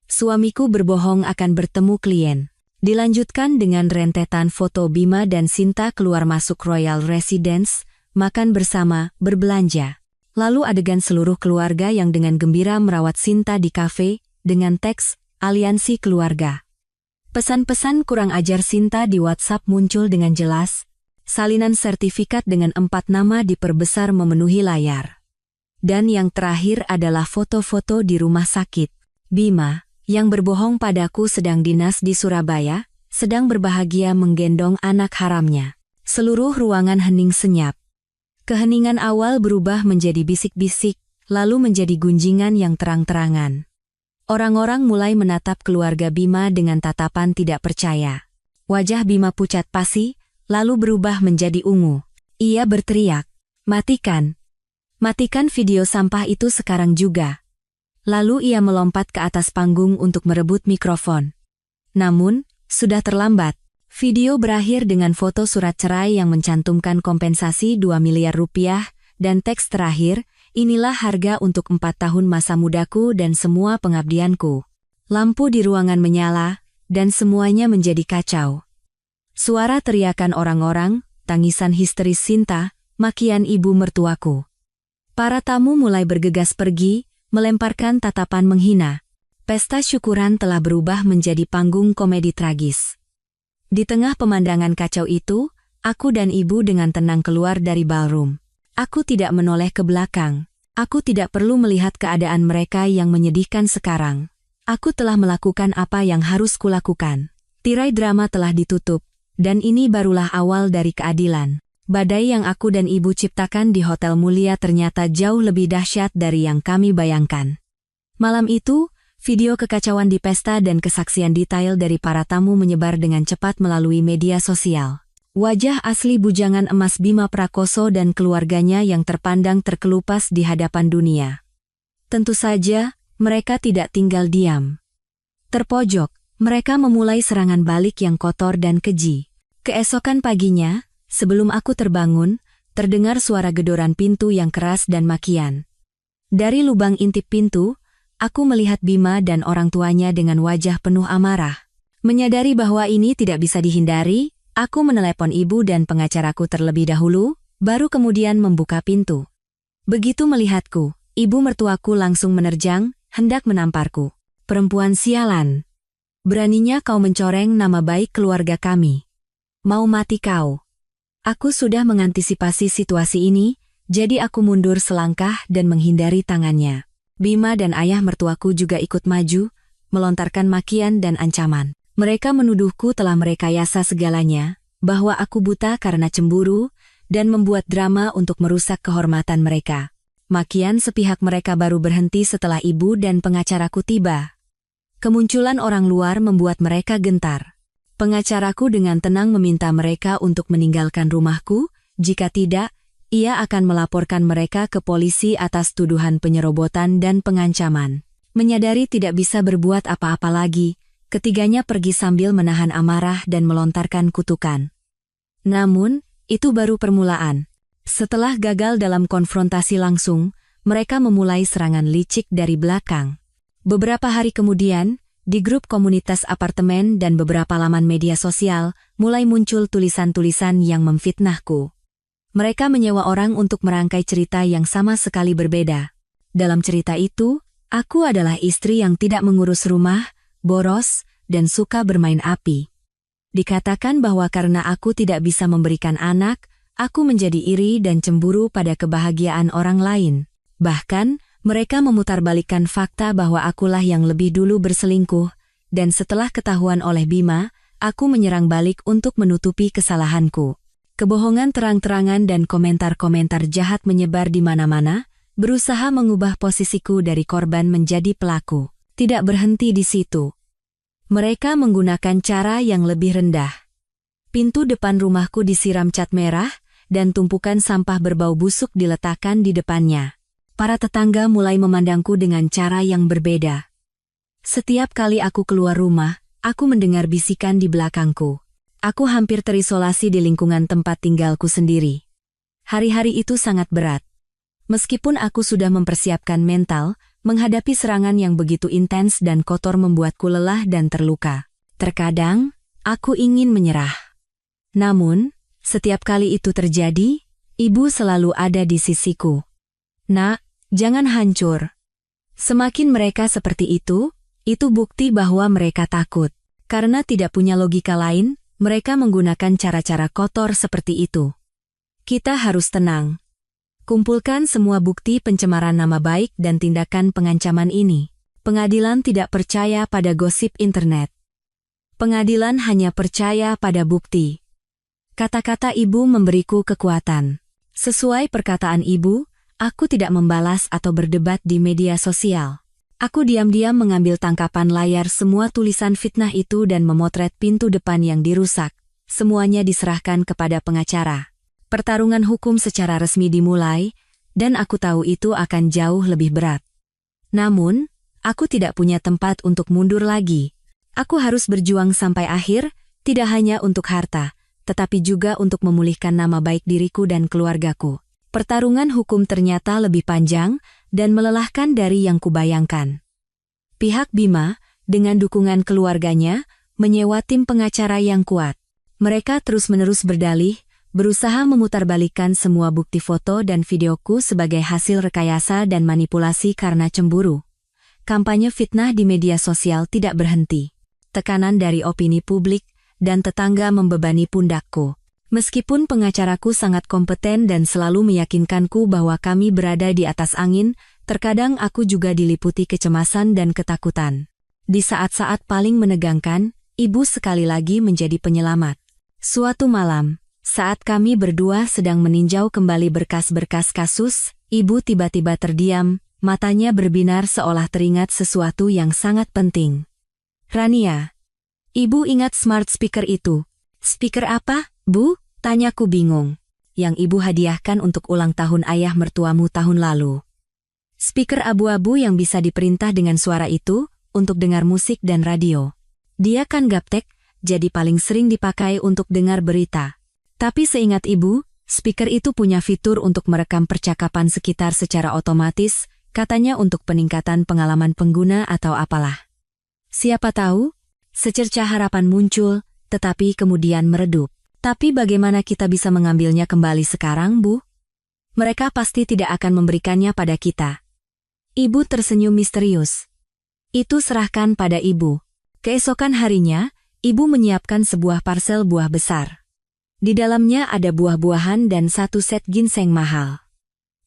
Suamiku berbohong akan bertemu klien. Dilanjutkan dengan rentetan foto Bima dan Sinta keluar masuk Royal Residence, makan bersama, berbelanja. Lalu adegan seluruh keluarga yang dengan gembira merawat Sinta di kafe, dengan teks, aliansi keluarga. Pesan-pesan kurang ajar Sinta di WhatsApp muncul dengan jelas. Salinan sertifikat dengan 4 nama diperbesar memenuhi layar. Dan yang terakhir adalah foto-foto di rumah sakit. Bima, yang berbohong padaku sedang dinas di Surabaya, sedang berbahagia menggendong anak haramnya. Seluruh ruangan hening senyap. Keheningan awal berubah menjadi bisik-bisik, lalu menjadi gunjingan yang terang-terangan. Orang-orang mulai menatap keluarga Bima dengan tatapan tidak percaya. Wajah Bima pucat pasi, lalu berubah menjadi ungu. Ia berteriak, "Matikan! Matikan video sampah itu sekarang juga!" Lalu ia melompat ke atas panggung untuk merebut mikrofon. Namun, sudah terlambat. Video berakhir dengan foto surat cerai yang mencantumkan kompensasi 2 miliar rupiah, dan teks terakhir, "Inilah harga untuk 4 tahun masa mudaku dan semua pengabdianku." Lampu di ruangan menyala, dan semuanya menjadi kacau. Suara teriakan orang-orang, tangisan histeris Sinta, makian ibu mertuaku. Para tamu mulai bergegas pergi, melemparkan tatapan menghina. Pesta syukuran telah berubah menjadi panggung komedi tragis. Di tengah pemandangan kacau itu, aku dan ibu dengan tenang keluar dari ballroom. Aku tidak menoleh ke belakang. Aku tidak perlu melihat keadaan mereka yang menyedihkan sekarang. Aku telah melakukan apa yang harus kulakukan. Tirai drama telah ditutup, dan ini barulah awal dari keadilan. Badai yang aku dan ibu ciptakan di Hotel Mulia ternyata jauh lebih dahsyat dari yang kami bayangkan. Malam itu, video kekacauan di pesta dan kesaksian detail dari para tamu menyebar dengan cepat melalui media sosial. Wajah asli bujangan emas Bima Prakoso dan keluarganya yang terpandang terkelupas di hadapan dunia. Tentu saja, mereka tidak tinggal diam. Terpojok, mereka memulai serangan balik yang kotor dan keji. Keesokan paginya, sebelum aku terbangun, terdengar suara gedoran pintu yang keras dan makian. Dari lubang intip pintu, aku melihat Bima dan orang tuanya dengan wajah penuh amarah. Menyadari bahwa ini tidak bisa dihindari, aku menelepon ibu dan pengacaraku terlebih dahulu, baru kemudian membuka pintu. Begitu melihatku, ibu mertuaku langsung menerjang, hendak menamparku. Perempuan sialan. Beraninya kau mencoreng nama baik keluarga kami. Mau mati kau. Aku sudah mengantisipasi situasi ini, jadi aku mundur selangkah dan menghindari tangannya. Bima dan ayah mertuaku juga ikut maju, melontarkan makian dan ancaman. Mereka menuduhku telah merekayasa segalanya, bahwa aku buta karena cemburu, dan membuat drama untuk merusak kehormatan mereka. Makian sepihak mereka baru berhenti setelah ibu dan pengacaraku tiba. Kemunculan orang luar membuat mereka gentar. Pengacaraku dengan tenang meminta mereka untuk meninggalkan rumahku, jika tidak, ia akan melaporkan mereka ke polisi atas tuduhan penyerobotan dan pengancaman. Menyadari tidak bisa berbuat apa-apa lagi, ketiganya pergi sambil menahan amarah dan melontarkan kutukan. Namun, itu baru permulaan. Setelah gagal dalam konfrontasi langsung, mereka memulai serangan licik dari belakang. Beberapa hari kemudian, di grup komunitas apartemen dan beberapa laman media sosial, mulai muncul tulisan-tulisan yang memfitnahku. Mereka menyewa orang untuk merangkai cerita yang sama sekali berbeda. Dalam cerita itu, aku adalah istri yang tidak mengurus rumah, boros, dan suka bermain api. Dikatakan bahwa karena aku tidak bisa memberikan anak, aku menjadi iri dan cemburu pada kebahagiaan orang lain. Bahkan, mereka memutarbalikkan fakta bahwa akulah yang lebih dulu berselingkuh, dan setelah ketahuan oleh Bima, aku menyerang balik untuk menutupi kesalahanku. Kebohongan terang-terangan dan komentar-komentar jahat menyebar di mana-mana, berusaha mengubah posisiku dari korban menjadi pelaku. Tidak berhenti di situ. Mereka menggunakan cara yang lebih rendah. Pintu depan rumahku disiram cat merah, dan tumpukan sampah berbau busuk diletakkan di depannya. Para tetangga mulai memandangku dengan cara yang berbeda. Setiap kali aku keluar rumah, aku mendengar bisikan di belakangku. Aku hampir terisolasi di lingkungan tempat tinggalku sendiri. Hari-hari itu sangat berat. Meskipun aku sudah mempersiapkan mental, menghadapi serangan yang begitu intens dan kotor membuatku lelah dan terluka. Terkadang, aku ingin menyerah. Namun, setiap kali itu terjadi, ibu selalu ada di sisiku. Nak, jangan hancur. Semakin mereka seperti itu bukti bahwa mereka takut. Karena tidak punya logika lain, mereka menggunakan cara-cara kotor seperti itu. Kita harus tenang. Kumpulkan semua bukti pencemaran nama baik dan tindakan pengancaman ini. Pengadilan tidak percaya pada gosip internet. Pengadilan hanya percaya pada bukti. Kata-kata ibu memberiku kekuatan. Sesuai perkataan ibu, aku tidak membalas atau berdebat di media sosial. Aku diam-diam mengambil tangkapan layar semua tulisan fitnah itu dan memotret pintu depan yang dirusak. Semuanya diserahkan kepada pengacara. Pertarungan hukum secara resmi dimulai, dan aku tahu itu akan jauh lebih berat. Namun, aku tidak punya tempat untuk mundur lagi. Aku harus berjuang sampai akhir, tidak hanya untuk harta, tetapi juga untuk memulihkan nama baik diriku dan keluargaku. Pertarungan hukum ternyata lebih panjang dan melelahkan dari yang kubayangkan. Pihak Bima, dengan dukungan keluarganya, menyewa tim pengacara yang kuat. Mereka terus-menerus berdalih, berusaha memutarbalikkan semua bukti foto dan videoku sebagai hasil rekayasa dan manipulasi karena cemburu. Kampanye fitnah di media sosial tidak berhenti. Tekanan dari opini publik dan tetangga membebani pundakku. Meskipun pengacaraku sangat kompeten dan selalu meyakinkanku bahwa kami berada di atas angin, terkadang aku juga diliputi kecemasan dan ketakutan. Di saat-saat paling menegangkan, ibu sekali lagi menjadi penyelamat. Suatu malam, saat kami berdua sedang meninjau kembali berkas-berkas kasus, ibu tiba-tiba terdiam, matanya berbinar seolah teringat sesuatu yang sangat penting. "Rania, ibu ingat smart speaker itu?" "Speaker apa, Bu?" tanyaku bingung. "Yang ibu hadiahkan untuk ulang tahun ayah mertuamu tahun lalu. Speaker abu-abu yang bisa diperintah dengan suara itu, untuk dengar musik dan radio. Dia kan gaptek, jadi paling sering dipakai untuk dengar berita. Tapi seingat ibu, speaker itu punya fitur untuk merekam percakapan sekitar secara otomatis, katanya untuk peningkatan pengalaman pengguna atau apalah." Siapa tahu? Secercah harapan muncul, tetapi kemudian meredup. "Tapi bagaimana kita bisa mengambilnya kembali sekarang, Bu? Mereka pasti tidak akan memberikannya pada kita." Ibu tersenyum misterius. "Itu serahkan pada ibu." Keesokan harinya, ibu menyiapkan sebuah parsel buah besar. Di dalamnya ada buah-buahan dan satu set ginseng mahal.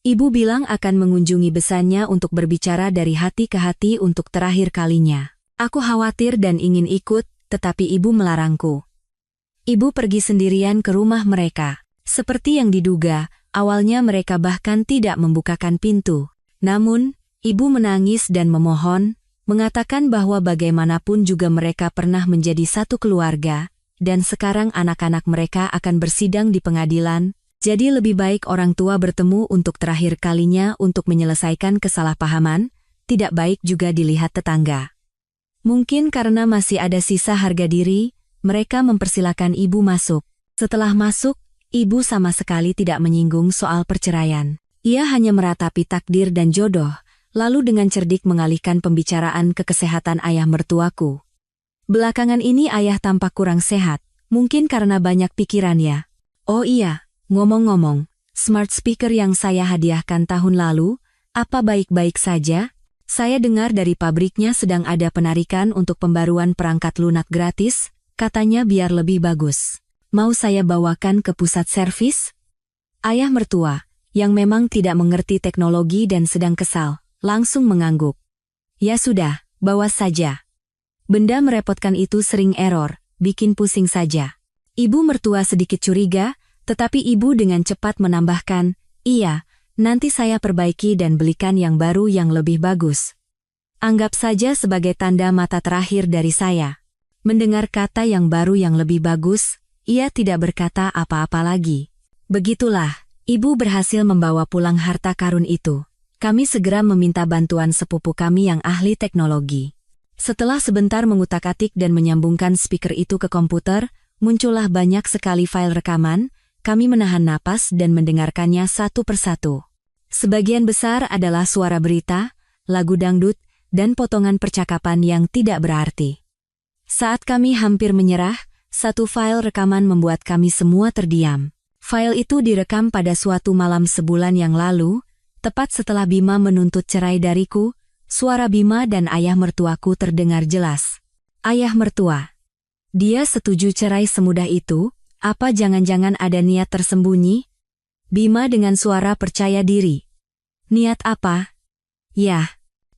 Ibu bilang akan mengunjungi besannya untuk berbicara dari hati ke hati untuk terakhir kalinya. Aku khawatir dan ingin ikut, tetapi ibu melarangku. Ibu pergi sendirian ke rumah mereka. Seperti yang diduga, awalnya mereka bahkan tidak membukakan pintu. Namun, ibu menangis dan memohon, mengatakan bahwa bagaimanapun juga mereka pernah menjadi satu keluarga, dan sekarang anak-anak mereka akan bersidang di pengadilan, jadi lebih baik orang tua bertemu untuk terakhir kalinya untuk menyelesaikan kesalahpahaman, tidak baik juga dilihat tetangga. Mungkin karena masih ada sisa harga diri, mereka mempersilakan ibu masuk. Setelah masuk, ibu sama sekali tidak menyinggung soal perceraian. Ia hanya meratapi takdir dan jodoh, lalu dengan cerdik mengalihkan pembicaraan ke kesehatan ayah mertuaku. "Belakangan ini ayah tampak kurang sehat, mungkin karena banyak pikiran ya. Oh iya, ngomong-ngomong, smart speaker yang saya hadiahkan tahun lalu, apa baik-baik saja? Saya dengar dari pabriknya sedang ada penarikan untuk pembaruan perangkat lunak gratis, katanya biar lebih bagus. Mau saya bawakan ke pusat servis?" Ayah mertua, yang memang tidak mengerti teknologi dan sedang kesal, langsung mengangguk. "Ya sudah, bawa saja. Benda merepotkan itu sering error, bikin pusing saja." Ibu mertua sedikit curiga, tetapi ibu dengan cepat menambahkan, "Iya, nanti saya perbaiki dan belikan yang baru yang lebih bagus." Anggap saja sebagai tanda mata terakhir dari saya. Mendengar kata yang baru yang lebih bagus, ia tidak berkata apa-apa lagi. Begitulah, ibu berhasil membawa pulang harta karun itu. Kami segera meminta bantuan sepupu kami yang ahli teknologi. Setelah sebentar mengutak-atik dan menyambungkan speaker itu ke komputer, muncullah banyak sekali file rekaman, kami menahan napas dan mendengarkannya satu persatu. Sebagian besar adalah suara berita, lagu dangdut, dan potongan percakapan yang tidak berarti. Saat kami hampir menyerah, satu file rekaman membuat kami semua terdiam. File itu direkam pada suatu malam sebulan yang lalu, tepat setelah Bima menuntut cerai dariku, suara Bima dan ayah mertuaku terdengar jelas. "Ayah mertua. Dia setuju cerai semudah itu, apa jangan-jangan ada niat tersembunyi?" Bima dengan suara percaya diri. "Niat apa?" "Yah,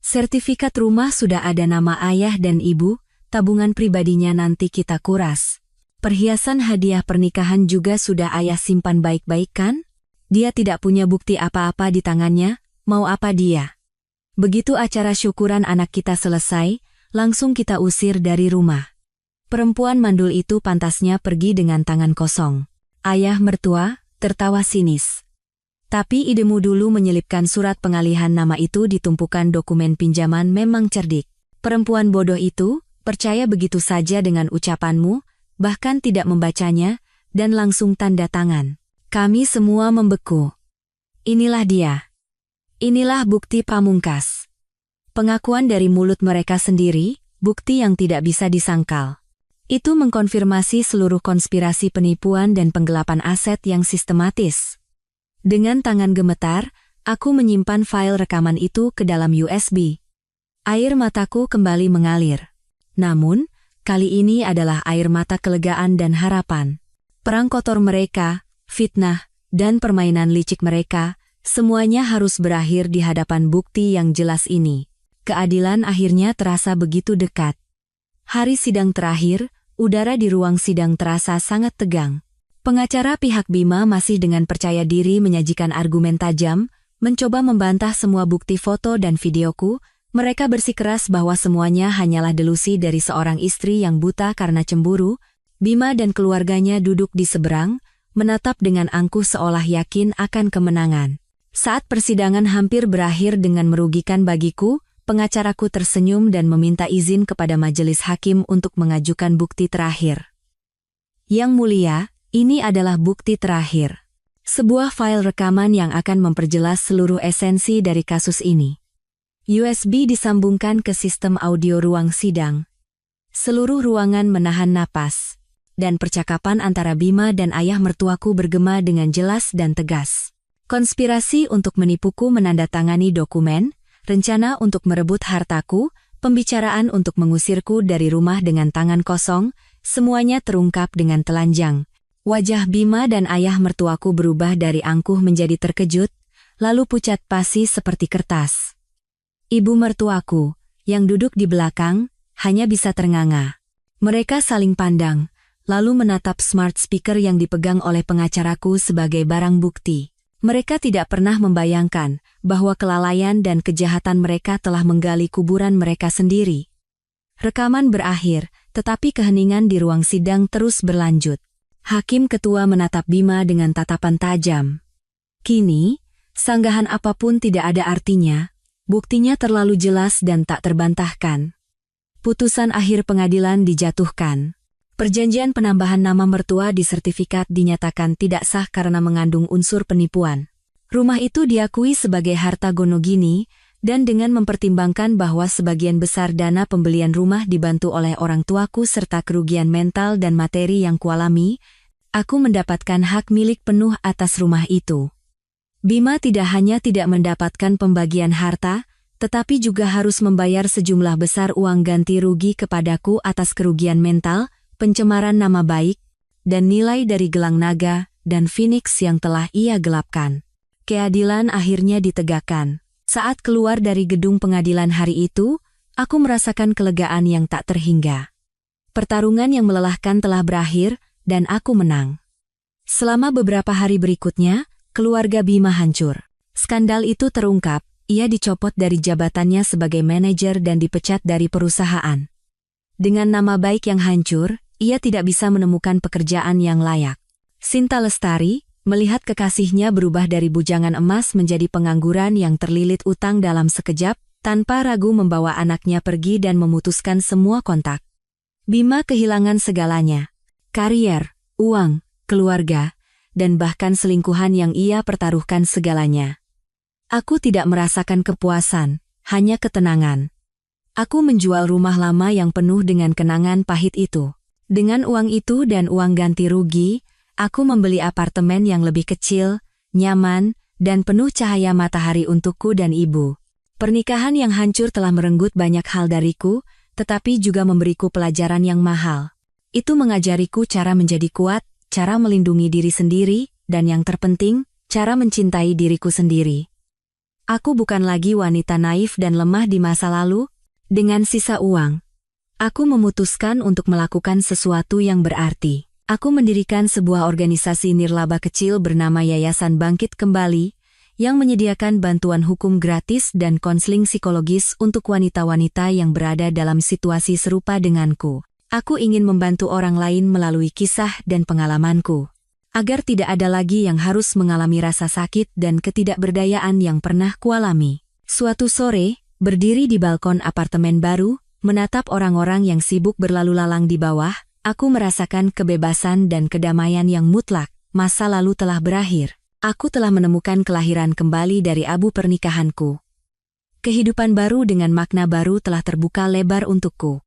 sertifikat rumah sudah ada nama ayah dan ibu, tabungan pribadinya nanti kita kuras. Perhiasan hadiah pernikahan juga sudah ayah simpan baik-baik kan? Dia tidak punya bukti apa-apa di tangannya, mau apa dia?" Begitu acara syukuran anak kita selesai, langsung kita usir dari rumah. Perempuan mandul itu pantasnya pergi dengan tangan kosong. Ayah mertua tertawa sinis. "Tapi idemu dulu menyelipkan surat pengalihan nama itu di tumpukan dokumen pinjaman memang cerdik. Perempuan bodoh itu percaya begitu saja dengan ucapanmu, bahkan tidak membacanya, dan langsung tanda tangan. Kami semua membeku. Inilah dia. Inilah bukti pamungkas. Pengakuan dari mulut mereka sendiri, bukti yang tidak bisa disangkal. Itu mengkonfirmasi seluruh konspirasi penipuan dan penggelapan aset yang sistematis. Dengan tangan gemetar, aku menyimpan file rekaman itu ke dalam USB. Air mataku kembali mengalir. Namun, kali ini adalah air mata kelegaan dan harapan. Perang kotor mereka, fitnah, dan permainan licik mereka, semuanya harus berakhir di hadapan bukti yang jelas ini. Keadilan akhirnya terasa begitu dekat. Hari sidang terakhir, udara di ruang sidang terasa sangat tegang. Pengacara pihak Bima masih dengan percaya diri menyajikan argumen tajam, mencoba membantah semua bukti foto dan videoku. Mereka bersikeras bahwa semuanya hanyalah delusi dari seorang istri yang buta karena cemburu. Bima dan keluarganya duduk di seberang, menatap dengan angkuh seolah yakin akan kemenangan. Saat persidangan hampir berakhir dengan merugikan bagiku, pengacaraku tersenyum dan meminta izin kepada majelis hakim untuk mengajukan bukti terakhir. Yang mulia, ini adalah bukti terakhir. Sebuah file rekaman yang akan memperjelas seluruh esensi dari kasus ini. USB disambungkan ke sistem audio ruang sidang. Seluruh ruangan menahan napas, dan percakapan antara Bima dan ayah mertuaku bergema dengan jelas dan tegas. Konspirasi untuk menipuku menandatangani dokumen, rencana untuk merebut hartaku, pembicaraan untuk mengusirku dari rumah dengan tangan kosong, semuanya terungkap dengan telanjang. Wajah Bima dan ayah mertuaku berubah dari angkuh menjadi terkejut, lalu pucat pasi seperti kertas. Ibu mertuaku, yang duduk di belakang, hanya bisa ternganga. Mereka saling pandang, lalu menatap smart speaker yang dipegang oleh pengacaraku sebagai barang bukti. Mereka tidak pernah membayangkan bahwa kelalaian dan kejahatan mereka telah menggali kuburan mereka sendiri. Rekaman berakhir, tetapi keheningan di ruang sidang terus berlanjut. Hakim ketua menatap Bima dengan tatapan tajam. Kini, sanggahan apapun tidak ada artinya, buktinya terlalu jelas dan tak terbantahkan. Putusan akhir pengadilan dijatuhkan. Perjanjian penambahan nama mertua di sertifikat dinyatakan tidak sah karena mengandung unsur penipuan. Rumah itu diakui sebagai harta Gonogini, dan dengan mempertimbangkan bahwa sebagian besar dana pembelian rumah dibantu oleh orang tuaku serta kerugian mental dan materi yang kualami, aku mendapatkan hak milik penuh atas rumah itu. Bima tidak hanya tidak mendapatkan pembagian harta, tetapi juga harus membayar sejumlah besar uang ganti rugi kepadaku atas kerugian mental, pencemaran nama baik, dan nilai dari gelang naga dan phoenix yang telah ia gelapkan. Keadilan akhirnya ditegakkan. Saat keluar dari gedung pengadilan hari itu, aku merasakan kelegaan yang tak terhingga. Pertarungan yang melelahkan telah berakhir, dan aku menang. Selama beberapa hari berikutnya, keluarga Bima hancur. Skandal itu terungkap, ia dicopot dari jabatannya sebagai manajer dan dipecat dari perusahaan. Dengan nama baik yang hancur, ia tidak bisa menemukan pekerjaan yang layak. Sinta Lestari, melihat kekasihnya berubah dari bujangan emas menjadi pengangguran yang terlilit utang dalam sekejap, tanpa ragu membawa anaknya pergi dan memutuskan semua kontak. Bima kehilangan segalanya. Karier, uang, keluarga, dan bahkan selingkuhan yang ia pertaruhkan segalanya. Aku tidak merasakan kepuasan, hanya ketenangan. Aku menjual rumah lama yang penuh dengan kenangan pahit itu. Dengan uang itu dan uang ganti rugi, aku membeli apartemen yang lebih kecil, nyaman, dan penuh cahaya matahari untukku dan ibu. Pernikahan yang hancur telah merenggut banyak hal dariku, tetapi juga memberiku pelajaran yang mahal. Itu mengajariku cara menjadi kuat, cara melindungi diri sendiri, dan yang terpenting, cara mencintai diriku sendiri. Aku bukan lagi wanita naif dan lemah di masa lalu. Dengan sisa uang, aku memutuskan untuk melakukan sesuatu yang berarti. Aku mendirikan sebuah organisasi nirlaba kecil bernama Yayasan Bangkit Kembali, yang menyediakan bantuan hukum gratis dan konseling psikologis untuk wanita-wanita yang berada dalam situasi serupa denganku. Aku ingin membantu orang lain melalui kisah dan pengalamanku, agar tidak ada lagi yang harus mengalami rasa sakit dan ketidakberdayaan yang pernah kualami. Suatu sore, berdiri di balkon apartemen baru, menatap orang-orang yang sibuk berlalu lalang di bawah, aku merasakan kebebasan dan kedamaian yang mutlak. Masa lalu telah berakhir. Aku telah menemukan kelahiran kembali dari abu pernikahanku. Kehidupan baru dengan makna baru telah terbuka lebar untukku.